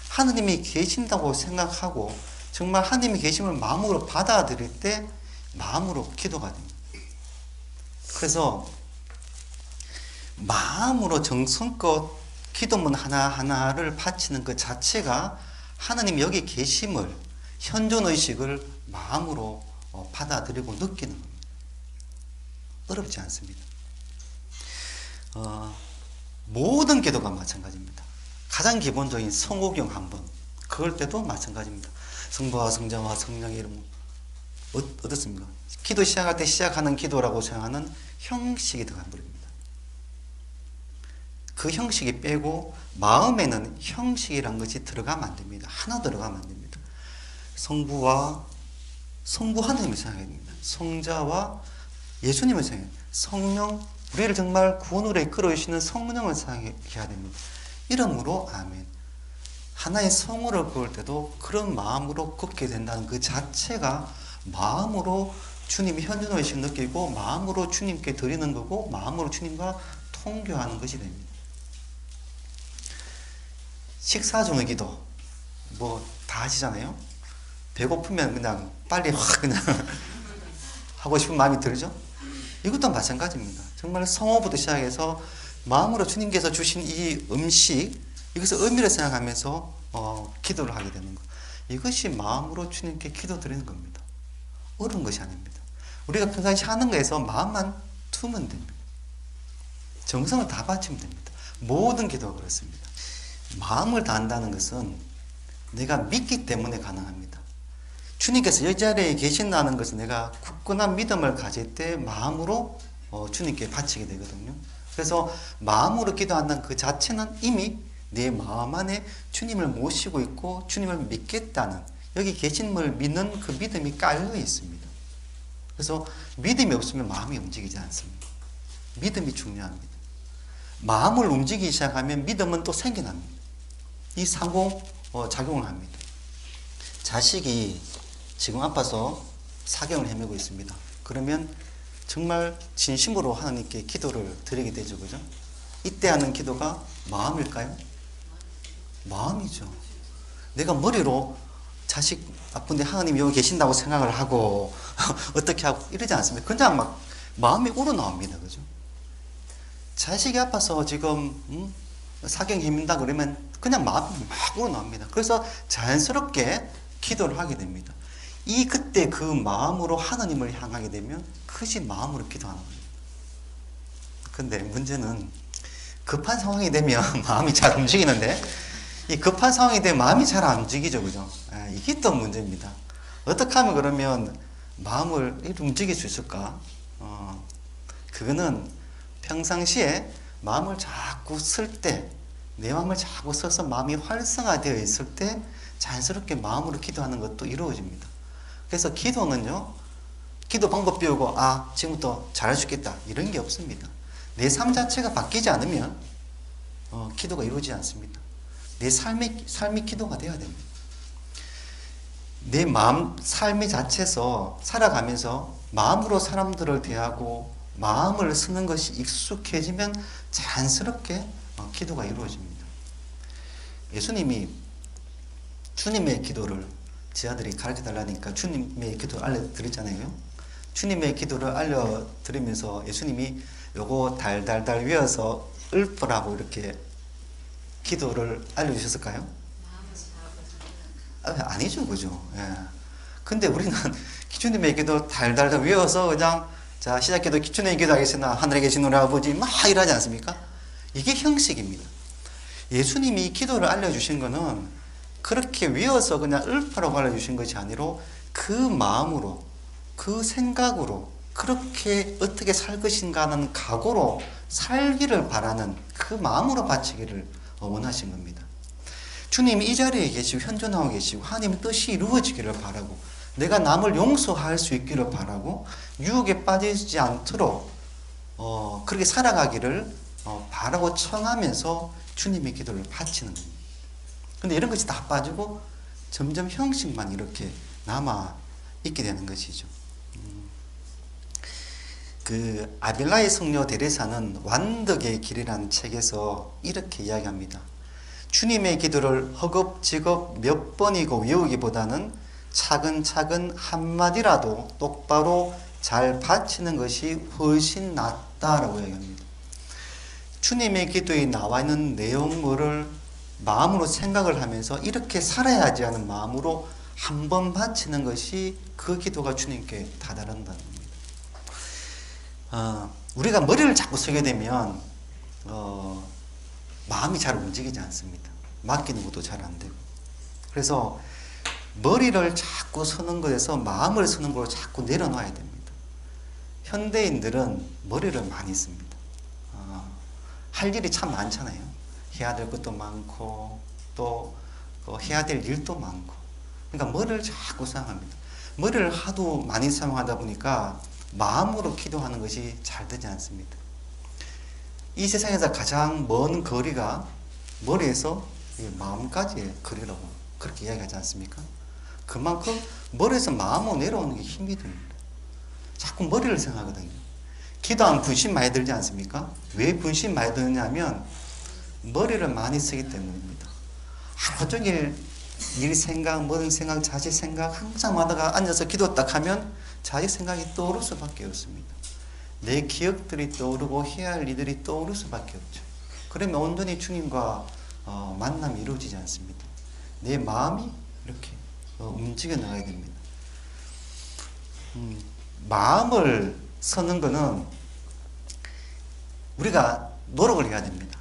하나님이 계신다고 생각하고 정말 하나님이 계심을 마음으로 받아들일 때 마음으로 기도가 됩니다. 그래서 마음으로 정성껏 기도문 하나하나를 바치는 그 자체가 하나님 여기 계심을, 현존의식을 마음으로 받아들이고 느끼는 겁니다. 어렵지 않습니다. 모든 기도가 마찬가지입니다. 가장 기본적인 성호경 한번, 그럴 때도 마찬가지입니다. 성부와 성자와 성령의 이름, 어떻습니까? 기도 시작할 때 시작하는 기도라고 생각하는 형식이 들어간 버립니다. 그 형식이 빼고 마음에는 형식이란 것이 들어가면 안 됩니다. 하나 들어가면 안 됩니다. 성부 하나님을 생각해야 됩니다. 성자와 예수님을 생각해야 됩니다. 성령, 우리를 정말 구원으로 이끌어 주시는 성령을 생각해야 됩니다. 이름으로 아멘. 하나의 성호를 그을 때도 그런 마음으로 걷게 된다는 그 자체가 마음으로 주님이 현존의식 느끼고 마음으로 주님께 드리는 거고 마음으로 주님과 통교하는 것이 됩니다. 식사 중의 기도 뭐 다 하시잖아요. 배고프면 그냥 빨리 확 그냥 하고 싶은 마음이 들죠. 이것도 마찬가지입니다. 정말 성호부터 시작해서 마음으로 주님께서 주신 이 음식, 이것을 의미를 생각하면서 기도를 하게 되는 것, 이것이 마음으로 주님께 기도 드리는 겁니다. 어려운 것이 아닙니다. 우리가 평상시 하는 거에서 마음만 두면 됩니다. 정성을 다 바치면 됩니다. 모든 기도가 그렇습니다. 마음을 다한다는 것은 내가 믿기 때문에 가능합니다. 주님께서 이 자리에 계신다는 것은 내가 굳건한 믿음을 가질 때 마음으로 주님께 바치게 되거든요. 그래서 마음으로 기도한다는 그 자체는 이미 내 마음 안에 주님을 모시고 있고 주님을 믿겠다는, 여기 계신을 믿는 그 믿음이 깔려 있습니다. 그래서 믿음이 없으면 마음이 움직이지 않습니다. 믿음이 중요합니다. 마음을 움직이기 시작하면 믿음은 또 생겨납니다. 이 상호 작용을 합니다. 자식이 지금 아파서 사경을 헤매고 있습니다. 그러면 정말 진심으로 하나님께 기도를 드리게 되죠. 그죠? 이때 하는 기도가 마음일까요? 마음이죠. 내가 머리로 자식 아픈데 하나님이 여기 계신다고 생각을 하고 어떻게 하고 이러지 않습니다. 그냥 막 마음이 우러나옵니다. 그죠? 자식이 아파서 지금 사경 힘든다 그러면 그냥 마음이 막 우러나옵니다. 그래서 자연스럽게 기도를 하게 됩니다. 그때 그 마음으로 하나님을 향하게 되면 그것이 마음으로 기도하는 겁니다. 근데 문제는 급한 상황이 되면 마음이 잘 움직이는데, 이 급한 상황이 되면 마음이 잘 안 움직이죠. 그죠? 이게 또 문제입니다. 어떻게 하면 그러면 마음을 이렇게 움직일 수 있을까? 그거는 평상시에 마음을 자꾸 쓸 때, 내 마음을 자꾸 써서 마음이 활성화되어 있을 때 자연스럽게 마음으로 기도하는 것도 이루어집니다. 그래서 기도는요, 기도 방법 배우고 지금부터 잘할 수 있겠다 이런 게 없습니다. 내 삶 자체가 바뀌지 않으면 기도가 이루어지지 않습니다. 내 삶이 기도가 돼야 됩니다. 내 삶의 자체에서 살아가면서 마음으로 사람들을 대하고 마음을 쓰는 것이 익숙해지면 자연스럽게 기도가 이루어집니다. 예수님이 주님의 기도를 제 아들이 가르쳐달라니까 주님의 기도를 알려드렸잖아요. 주님의 기도를 알려드리면서 예수님이 요거 달달달 외워서 읊으라고 이렇게 기도를 알려주셨을까요? 아니죠, 그죠? 예. 근데 우리는 주님의 기도 달달달 외워서 그냥 자 시작해도 주님의 기도 하겠으나 하늘에 계신 우리 아버지 막 이러지 않습니까? 이게 형식입니다. 예수님이 기도를 알려주신 거는 그렇게 외워서 그냥 읊으라고 알려주신 것이 아니라 그 마음으로 그 생각으로 그렇게 어떻게 살 것인가 하는 각오로 살기를 바라는 그 마음으로 바치기를 원하신 겁니다. 주님이 이 자리에 계시고 현존하고 계시고 하나님의 뜻이 이루어지기를 바라고 내가 남을 용서할 수 있기를 바라고 유혹에 빠지지 않도록 그렇게 살아가기를 바라고 청하면서 주님의 기도를 바치는 겁니다. 근데 이런 것이 다 빠지고 점점 형식만 이렇게 남아 있게 되는 것이죠. 그 아빌라의 성녀 데레사는 완덕의 길이라는 책에서 이렇게 이야기합니다. 주님의 기도를 허겁지겁 몇 번이고 외우기보다는 차근차근 한마디라도 똑바로 잘 바치는 것이 훨씬 낫다라고 이야기합니다. 주님의 기도에 나와 있는 내용물을 마음으로 생각을 하면서 이렇게 살아야지 하는 마음으로 한 번 바치는 것이 그 기도가 주님께 다다른다는 겁니다. 우리가 머리를 자꾸 쓰게 되면 마음이 잘 움직이지 않습니다. 맡기는 것도 잘 안 되고. 그래서 머리를 자꾸 쓰는 것에서 마음을 쓰는 걸로 자꾸 내려놔야 됩니다. 현대인들은 머리를 많이 씁니다. 할 일이 참 많잖아요. 해야 될 것도 많고 또 해야 될 일도 많고. 그러니까 머리를 자꾸 사용합니다. 머리를 하도 많이 사용하다 보니까 마음으로 기도하는 것이 잘 되지 않습니다. 이 세상에서 가장 먼 거리가 머리에서 마음까지의 거리라고 그렇게 이야기하지 않습니까? 그만큼 머리에서 마음으로 내려오는 게 힘이 듭니다. 자꾸 머리를 생각하거든요. 기도하면 분심 많이 들지 않습니까? 왜 분심 많이 드느냐면 머리를 많이 쓰기 때문입니다. 하루 종일 일 생각, 모든 생각, 자식 생각 항상 하다가 앉아서 기도 딱 하면 자식 생각이 떠오를 수밖에 없습니다. 내 기억들이 떠오르고 해야 할 일들이 떠오를 수밖에 없죠. 그러면 온전히 주님과 만남이 이루어지지 않습니다. 내 마음이 이렇게 움직여 나가야 됩니다. 마음을 쓰는 것은 우리가 노력을 해야 됩니다.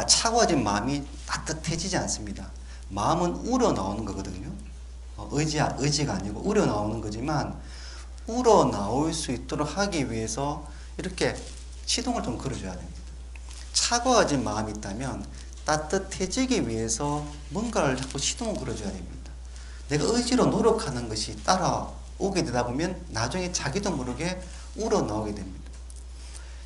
차가워진 마음이 따뜻해지지 않습니다. 마음은 우러나오는 거거든요. 의지가 아니고 우러나오는 거지만 우러나올 수 있도록 하기 위해서 이렇게 시동을 좀 걸어줘야 됩니다. 차가워진 마음이 있다면 따뜻해지기 위해서 뭔가를 자꾸 시동을 걸어줘야 됩니다. 내가 의지로 노력하는 것이 따라오게 되다 보면 나중에 자기도 모르게 우러나오게 됩니다.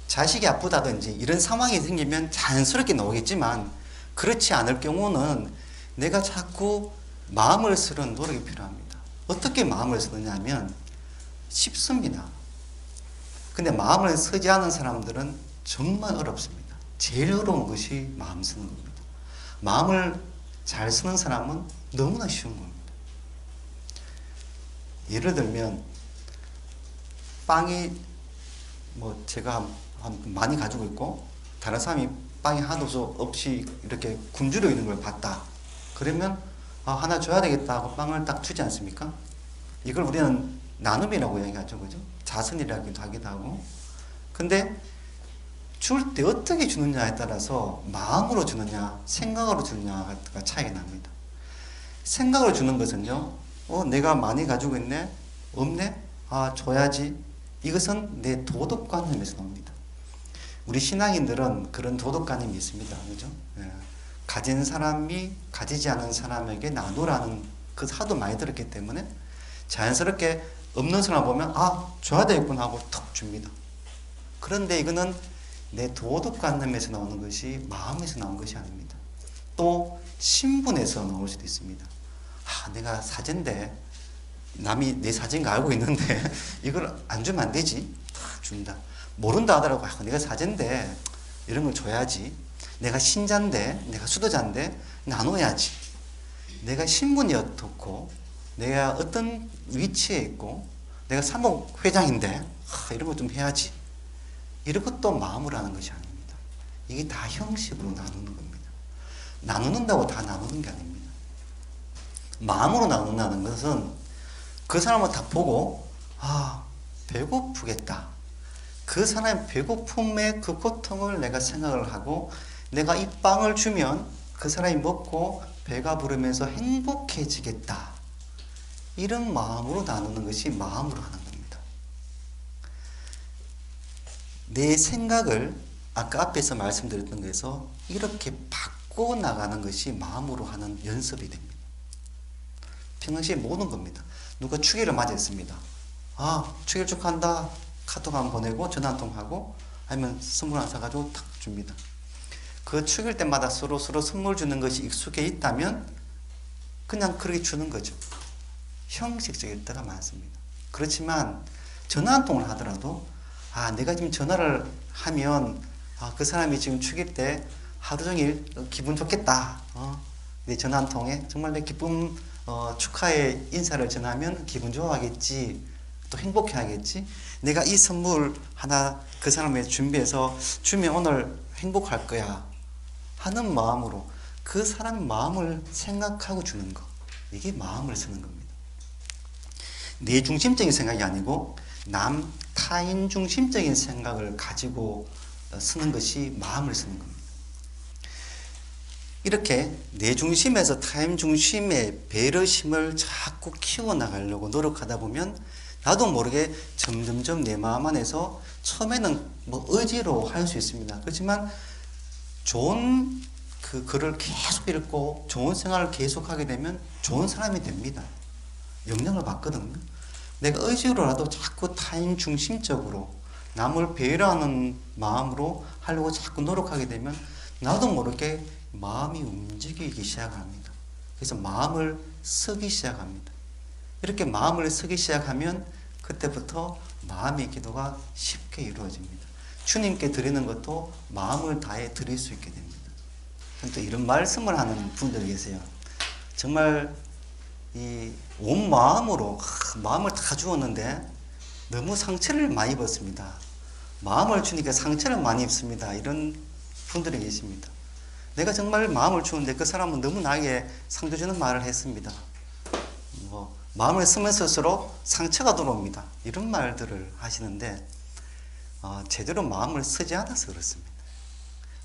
자식이 아프다든지 이런 상황이 생기면 자연스럽게 나오겠지만 그렇지 않을 경우는 내가 자꾸 마음을 쓰는 노력이 필요합니다. 어떻게 마음을 쓰느냐 하면 쉽습니다. 근데 마음을 쓰지 않은 사람들은 정말 어렵습니다. 제일 어려운 것이 마음 쓰는 겁니다. 마음을 잘 쓰는 사람은 너무나 쉬운 겁니다. 예를 들면 빵이 제가 많이 가지고 있고 다른 사람이 빵이 하나도 없이 이렇게 굶주려 있는 걸 봤다. 그러면 하나 줘야 되겠다 하고 빵을 딱 주지 않습니까? 이걸 우리는 나눔이라고 얘기하죠. 그죠? 자선이라기도 하기도 하고. 근데 줄 때 어떻게 주느냐에 따라서 마음으로 주느냐 생각으로 주느냐가 차이가 납니다. 생각으로 주는 것은요, 내가 많이 가지고 있네? 없네? 줘야지. 이것은 내 도덕관념에서 나옵니다. 우리 신앙인들은 그런 도덕관념이 있습니다. 그죠? 예. 가진 사람이 가지지 않은 사람에게 나누라는 그 하도 많이 들었기 때문에 자연스럽게 없는 사람 보면 아 줘야 되겠구나 하고 턱 줍니다. 그런데 이거는 내 도덕관념에서 나오는 것이 마음에서 나온 것이 아닙니다. 또 신분에서 나올 수도 있습니다. 아, 내가 사제인데 남이 내 사제인 거 알고 있는데 이걸 안 주면 안 되지. 탁 준다. 모른다 하더라고. 아, 내가 사제인데 이런 걸 줘야지. 내가 신자인데, 내가 수도자인데 나눠야지. 내가 신분이 어떻고, 내가 어떤 위치에 있고, 내가 사목회장인데 이런 거 좀 해야지. 이런 것도 마음으로 하는 것이 아닙니다. 이게 다 형식으로 나누는 겁니다. 나누는다고 다 나누는 게 아닙니다. 마음으로 나눈다는 것은 그 사람을 딱 보고 아 배고프겠다. 그 사람의 배고픔의 그 고통을 내가 생각을 하고 내가 이 빵을 주면 그 사람이 먹고 배가 부르면서 행복해지겠다. 이런 마음으로 나누는 것이 마음으로 하는 겁니다. 내 생각을 아까 앞에서 말씀드렸던 것에서 이렇게 바꿔 나가는 것이 마음으로 하는 연습이 됩니다. 평상시에 모든 겁니다. 누가 축일을 맞이했습니다. 아, 축일 축하한다. 카톡 한번 보내고 전화 한 통 하고 아니면 선물 하나 사가지고 탁 줍니다. 그 축일 때마다 서로 선물 주는 것이 익숙해 있다면 그냥 그렇게 주는 거죠. 형식적일 때가 많습니다. 그렇지만 전화 한 통을 하더라도 아, 내가 지금 전화를 하면 아, 그 사람이 지금 축일 때 하루 종일 기분 좋겠다. 내 전화 한 통에 정말 내 기쁨 축하의 인사를 전하면 기분 좋아하겠지. 또 행복해 하겠지. 내가 이 선물 하나 그 사람에게 준비해서 주면 오늘 행복할 거야 하는 마음으로 그 사람의 마음을 생각하고 주는 거. 이게 마음을 쓰는 겁니다. 내 중심적인 생각이 아니고 타인 중심적인 생각을 가지고 쓰는 것이 마음을 쓰는 겁니다. 이렇게 내 중심에서 타인 중심의 배려심을 자꾸 키워나가려고 노력하다 보면 나도 모르게 점점점 내 마음 안에서 처음에는 의지로 할 수 있습니다. 그렇지만 좋은 그 글을 계속 읽고 좋은 생활을 계속하게 되면 좋은 사람이 됩니다. 영향을 받거든요. 내가 의지로라도 자꾸 타인 중심적으로 남을 배려하는 마음으로 하려고 자꾸 노력하게 되면 나도 모르게 마음이 움직이기 시작합니다. 그래서 마음을 쓰기 시작합니다. 이렇게 마음을 쓰기 시작하면 그때부터 마음의 기도가 쉽게 이루어집니다. 주님께 드리는 것도 마음을 다해 드릴 수 있게 됩니다. 또 이런 말씀을 하는 분들이 계세요. 정말 이 온 마음으로 마음을 다 주었는데 너무 상처를 많이 입었습니다. 마음을 주니까 상처를 많이 입습니다. 이런 분들이 계십니다. 내가 정말 마음을 주는데 그 사람은 너무 나에게 상처 주는 말을 했습니다. 마음을 쓰면 쓸수록 상처가 들어옵니다. 이런 말들을 하시는데 제대로 마음을 쓰지 않아서 그렇습니다.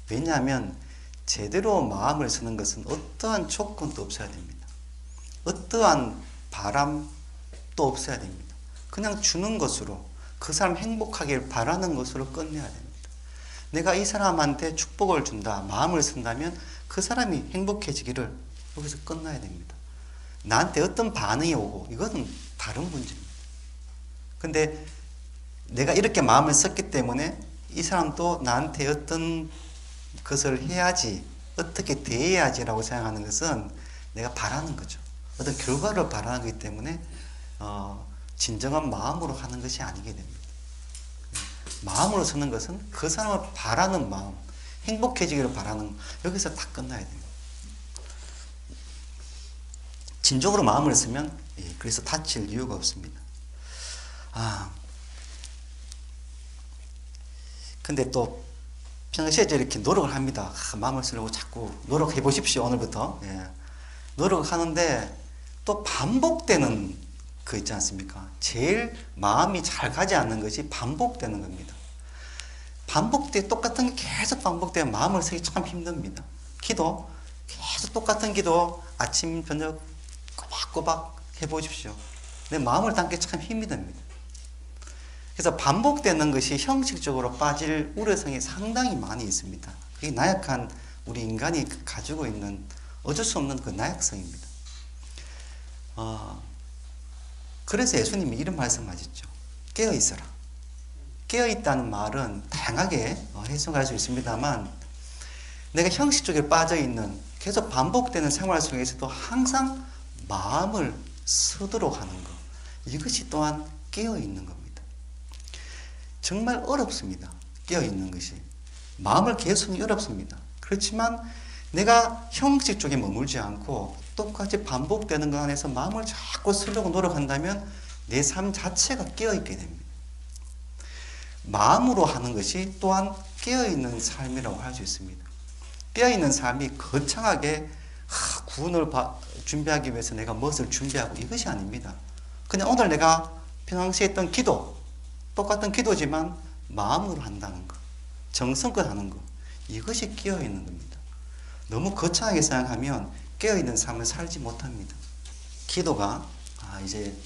왜냐하면 제대로 마음을 쓰는 것은 어떠한 조건도 없어야 됩니다. 어떠한 바람도 없어야 됩니다. 그냥 주는 것으로 그 사람 행복하길 바라는 것으로 끝내야 됩니다. 내가 이 사람한테 축복을 준다, 마음을 쓴다면 그 사람이 행복해지기를 여기서 끝나야 됩니다. 나한테 어떤 반응이 오고 이것은 다른 문제입니다. 근데 내가 이렇게 마음을 썼기 때문에 이 사람도 나한테 어떤 것을 해야지, 어떻게 대해야지라고 생각하는 것은 내가 바라는 거죠. 어떤 결과를 바라는 거기 때문에 진정한 마음으로 하는 것이 아니게 됩니다. 마음으로 쓰는 것은 그 사람을 바라는 마음, 행복해지기를 바라는 여기서 다 끝나야 됩니다. 진정으로 마음을 쓰면 그래서 다칠 이유가 없습니다. 근데 또 평소에 이렇게 노력을 합니다. 마음을 쓰려고 자꾸 노력해 보십시오. 오늘부터 노력하는데 또 반복되는 거 있지 않습니까? 제일 마음이 잘 가지 않는 것이 반복되는 겁니다. 똑같은 게 계속 반복되면 마음을 쓰기 참 힘듭니다. 기도 계속 똑같은 기도 아침 저녁 꼬박꼬박 해보십시오. 내 마음을 담기 참 힘이 듭니다. 그래서 반복되는 것이 형식적으로 빠질 우려성이 상당히 많이 있습니다. 그게 나약한 우리 인간이 가지고 있는 어쩔 수 없는 그 나약성입니다. 그래서 예수님이 이런 말씀하셨죠. 깨어 있어라. 깨어 있다는 말은 다양하게 해석할 수 있습니다만, 내가 형식 쪽에 빠져 있는 계속 반복되는 생활 속에서도 항상 마음을 쓰도록 하는 것, 이것이 또한 깨어 있는 겁니다. 정말 어렵습니다. 깨어 있는 것이 마음을 개선이 어렵습니다. 그렇지만 내가 형식 쪽에 머물지 않고 똑같이 반복되는 것 안에서 마음을 자꾸 쓰려고 노력한다면 내 삶 자체가 깨어있게 됩니다. 마음으로 하는 것이 또한 깨어있는 삶이라고 할 수 있습니다. 깨어있는 삶이 거창하게 구원을 준비하기 위해서 내가 무엇을 준비하고 이것이 아닙니다. 그냥 오늘 내가 평상시에 했던 기도, 똑같은 기도지만 마음으로 한다는 것, 정성껏 하는 것, 이것이 깨어있는 겁니다. 너무 거창하게 생각하면 깨어있는 삶을 살지 못합니다. 기도가 이제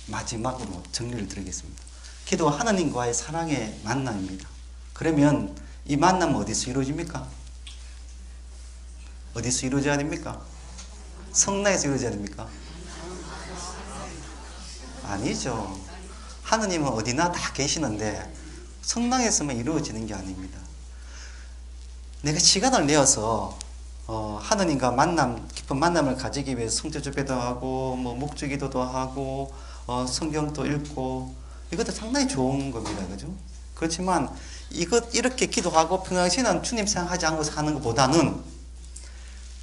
마지막으로 정리를 드리겠습니다. 기도가 하나님과의 사랑의 만남입니다. 그러면 이 만남은 어디서 이루어집니까? 어디서 이루어져야 됩니까? 성당에서 이루어져야 됩니까? 아니죠. 하느님은 어디나 다 계시는데 성당에서만 이루어지는 게 아닙니다. 내가 시간을 내어서 하느님과 깊은 만남을 가지기 위해서 성전주배도 하고 묵주기도도 하고 성경도 읽고 이것도 상당히 좋은 겁니다. 그죠? 그렇지만 이렇게 기도하고 평상시에는 주님 생각하지 않고 사는 것보다는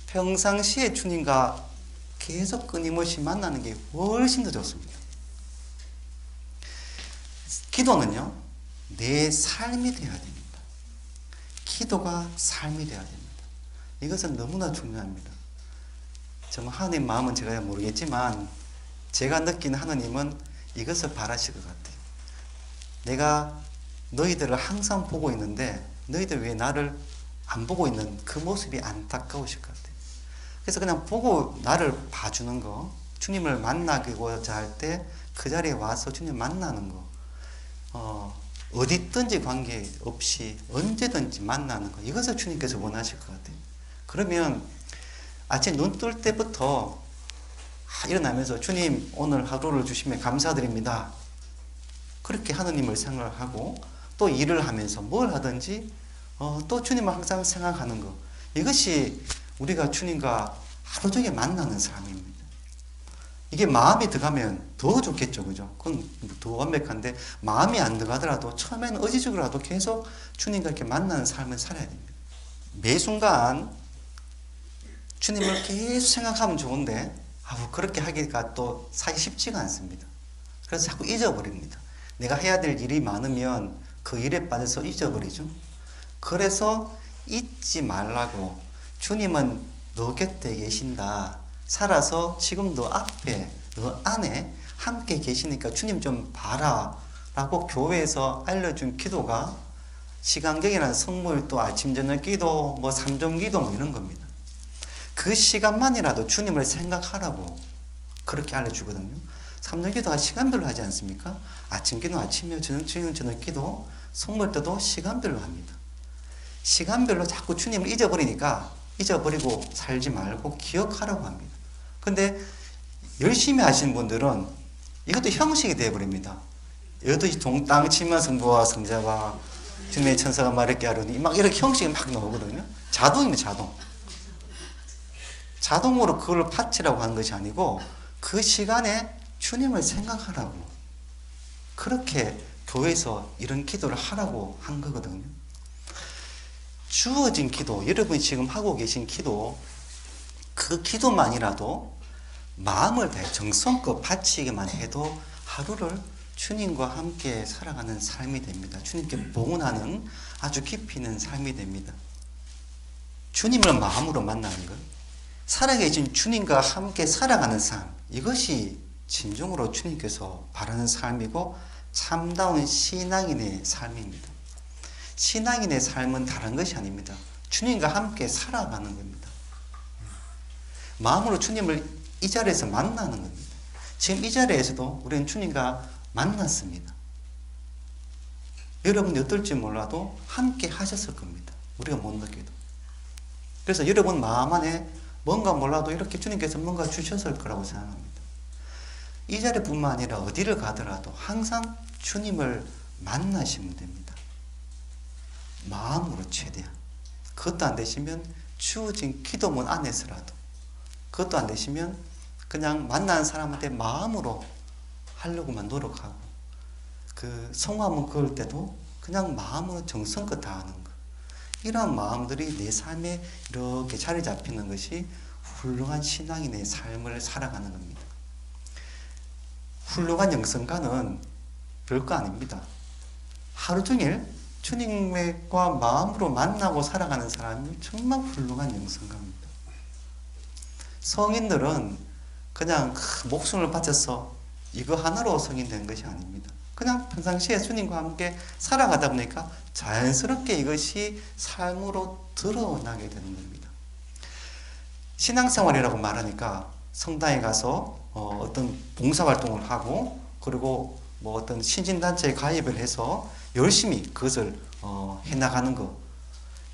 평상시에 주님과 계속 끊임없이 만나는 게 훨씬 더 좋습니다. 기도는요, 내 삶이 되어야 됩니다. 기도가 삶이 되어야 됩니다. 이것은 너무나 중요합니다. 정말 하나님 마음은 제가 모르겠지만 제가 느끼는 하나님은 이것을 바라실 것 같아요. 내가 너희들을 항상 보고 있는데 너희들 왜 나를 안 보고 있는 그 모습이 안타까우실 것 같아요. 그래서 그냥 보고 나를 봐주는 거, 주님을 만나고자 할 때 그 자리에 와서 주님 만나는 거, 어디든지 관계없이 언제든지 만나는 거, 이것을 주님께서 원하실 것 같아요. 그러면 아침 눈 뜰 때부터 일어나면서 주님 오늘 하루를 주시면 감사드립니다. 그렇게 하느님을 생각하고 또 일을 하면서 뭘 하든지 또 주님을 항상 생각하는 것, 이것이 우리가 주님과 하루 종일 만나는 삶입니다. 이게 마음이 들어가면 더 좋겠죠. 그죠? 그건 더 완벽한데 마음이 안 들어가더라도 처음에는 의지적으로라도 계속 주님과 이렇게 만나는 삶을 살아야 됩니다. 매 순간 주님을 계속 생각하면 좋은데 그렇게 하기가 또 사실 쉽지가 않습니다. 그래서 자꾸 잊어버립니다. 내가 해야 될 일이 많으면 그 일에 빠져서 잊어버리죠. 그래서 잊지 말라고, 주님은 너 곁에 계신다. 살아서 지금도 앞에 너 안에 함께 계시니까 주님 좀 봐라 라고 교회에서 알려준 기도가 시간경이라는 성물, 또 아침 저녁 기도, 삼종 기도 이런 겁니다. 그 시간만이라도 주님을 생각하라고 그렇게 알려주거든요. 삼종 기도가 시간별로 하지 않습니까? 아침 기도 아침이요, 저녁 기도, 성물 때도 시간별로 합니다. 시간별로 자꾸 주님을 잊어버리니까 잊어버리고 살지 말고 기억하라고 합니다. 근데 열심히 하시는 분들은 이것도 형식이 되어버립니다. 8시 동땅 치면 성부와 성자와 주님의 천사가 이렇게 하려니 이렇게 형식이 막 나오거든요. 자동입니다. 자동으로 그걸 파치라고 하는 것이 아니고 그 시간에 주님을 생각하라고, 그렇게 교회에서 이런 기도를 하라고 한 거거든요. 주어진 기도, 여러분이 지금 하고 계신 기도, 그 기도만이라도 마음을 다해 정성껏 바치기만 해도 하루를 주님과 함께 살아가는 삶이 됩니다. 주님께 봉헌하는 아주 깊이 있는 삶이 됩니다. 주님을 마음으로 만나는 것, 살아계신 주님과 함께 살아가는 삶, 이것이 진정으로 주님께서 바라는 삶이고 참다운 신앙인의 삶입니다. 신앙인의 삶은 다른 것이 아닙니다. 주님과 함께 살아가는 겁니다. 마음으로 주님을 이 자리에서 만나는 겁니다. 지금 이 자리에서도 우리는 주님과 만났습니다. 여러분이 어떨지 몰라도 함께 하셨을 겁니다. 우리가 못 느껴도. 그래서 여러분 마음 안에 뭔가 몰라도 이렇게 주님께서 뭔가 주셨을 거라고 생각합니다. 이 자리뿐만 아니라 어디를 가더라도 항상 주님을 만나시면 됩니다. 마음으로 최대한. 그것도 안 되시면 주어진 기도문 안에서라도, 그것도 안 되시면 그냥 만나는 사람한테 마음으로 하려고만 노력하고, 그 성화문 그을 때도 그냥 마음으로 정성껏 다하는 것. 이러한 마음들이 내 삶에 이렇게 자리 잡히는 것이 훌륭한 신앙인의 삶을 살아가는 겁니다. 훌륭한 영성가는 별거 아닙니다. 하루 종일 주님과 마음으로 만나고 살아가는 사람이 정말 훌륭한 영성가입니다. 성인들은 그냥 목숨을 바쳐서 이거 하나로 성인 된 것이 아닙니다. 그냥 평상시에 주님과 함께 살아가다 보니까 자연스럽게 이것이 삶으로 드러나게 되는 겁니다. 신앙생활이라고 말하니까 성당에 가서 어떤 봉사활동을 하고, 그리고 뭐 어떤 신진단체에 가입을 해서 열심히 그것을 해나가는 것,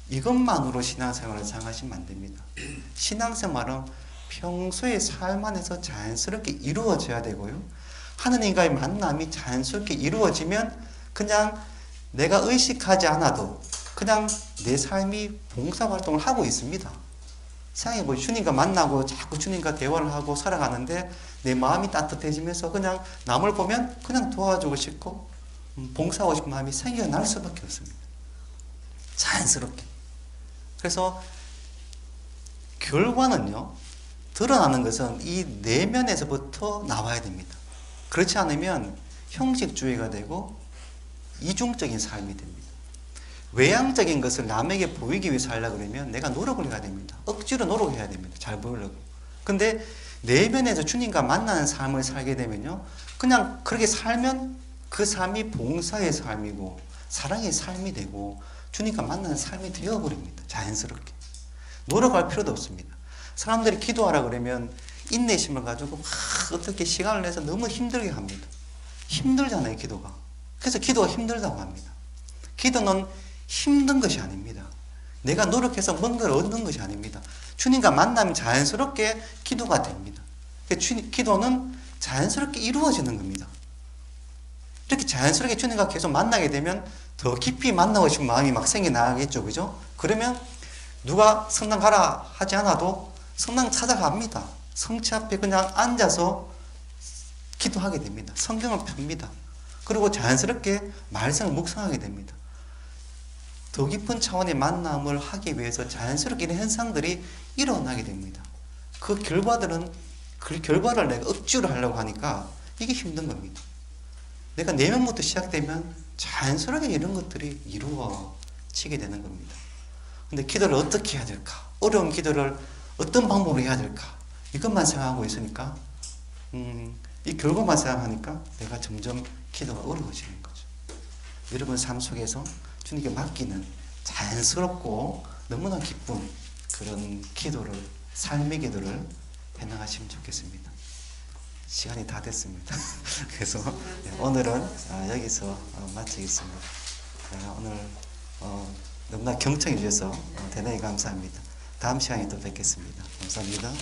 이것만으로 신앙생활을 생각하시면 안 됩니다. 신앙생활은 평소의 삶 안에서 자연스럽게 이루어져야 되고요, 하느님과의 만남이 자연스럽게 이루어지면 그냥 내가 의식하지 않아도 그냥 내 삶이 봉사활동을 하고 있습니다. 생각해보세요. 주님과 만나고 자꾸 주님과 대화를 하고 살아가는데 내 마음이 따뜻해지면서 그냥 남을 보면 그냥 도와주고 싶고 봉사하고 싶은 마음이 생겨날 수밖에 없습니다. 자연스럽게. 그래서 결과는요, 드러나는 것은 이 내면에서부터 나와야 됩니다. 그렇지 않으면 형식주의가 되고 이중적인 삶이 됩니다. 외향적인 것을 남에게 보이기 위해 살려고 그러면 내가 노력을 해야 됩니다. 억지로 노력해야 됩니다. 잘 보이려고. 근데 내면에서 주님과 만나는 삶을 살게 되면요, 그냥 그렇게 살면 그 삶이 봉사의 삶이고 사랑의 삶이 되고 주님과 만나는 삶이 되어버립니다. 자연스럽게. 노력할 필요도 없습니다. 사람들이 기도하라 그러면 인내심을 가지고 어떻게 시간을 내서 너무 힘들게 합니다. 힘들잖아요, 기도가. 그래서 기도가 힘들다고 합니다. 기도는 힘든 것이 아닙니다. 내가 노력해서 뭔가를 얻는 것이 아닙니다. 주님과 만나면 자연스럽게 기도가 됩니다. 기도는 자연스럽게 이루어지는 겁니다. 이렇게 자연스럽게 주님과 계속 만나게 되면 더 깊이 만나고 싶은 마음이 막 생겨나겠죠. 그죠? 그러면 누가 성당 가라 하지 않아도 성당 찾아갑니다. 성체 앞에 그냥 앉아서 기도하게 됩니다. 성경을 펴니다. 그리고 자연스럽게 말씀을 묵상하게 됩니다. 더 깊은 차원의 만남을 하기 위해서 자연스럽게 이런 현상들이 일어나게 됩니다. 그 결과를 내가 억지로 하려고 하니까 이게 힘든 겁니다. 내가 내면부터 시작되면 자연스럽게 이런 것들이 이루어지게 되는 겁니다. 근데 기도를 어떻게 해야 될까? 어려운 기도를 어떤 방법으로 해야 될까? 이것만 생각하고 있으니까 이 결과만 생각하니까 내가 점점 기도가 어려워지는 거죠. 여러분 삶 속에서 주님께 맡기는 자연스럽고 너무나 기쁜 그런 기도를, 삶의 기도를 해나가시면 좋겠습니다. 시간이 다 됐습니다. 그래서 오늘은 여기서 마치겠습니다. 오늘 너무나 경청해 주셔서 대단히 감사합니다. 다음 시간에 또 뵙겠습니다. 감사합니다.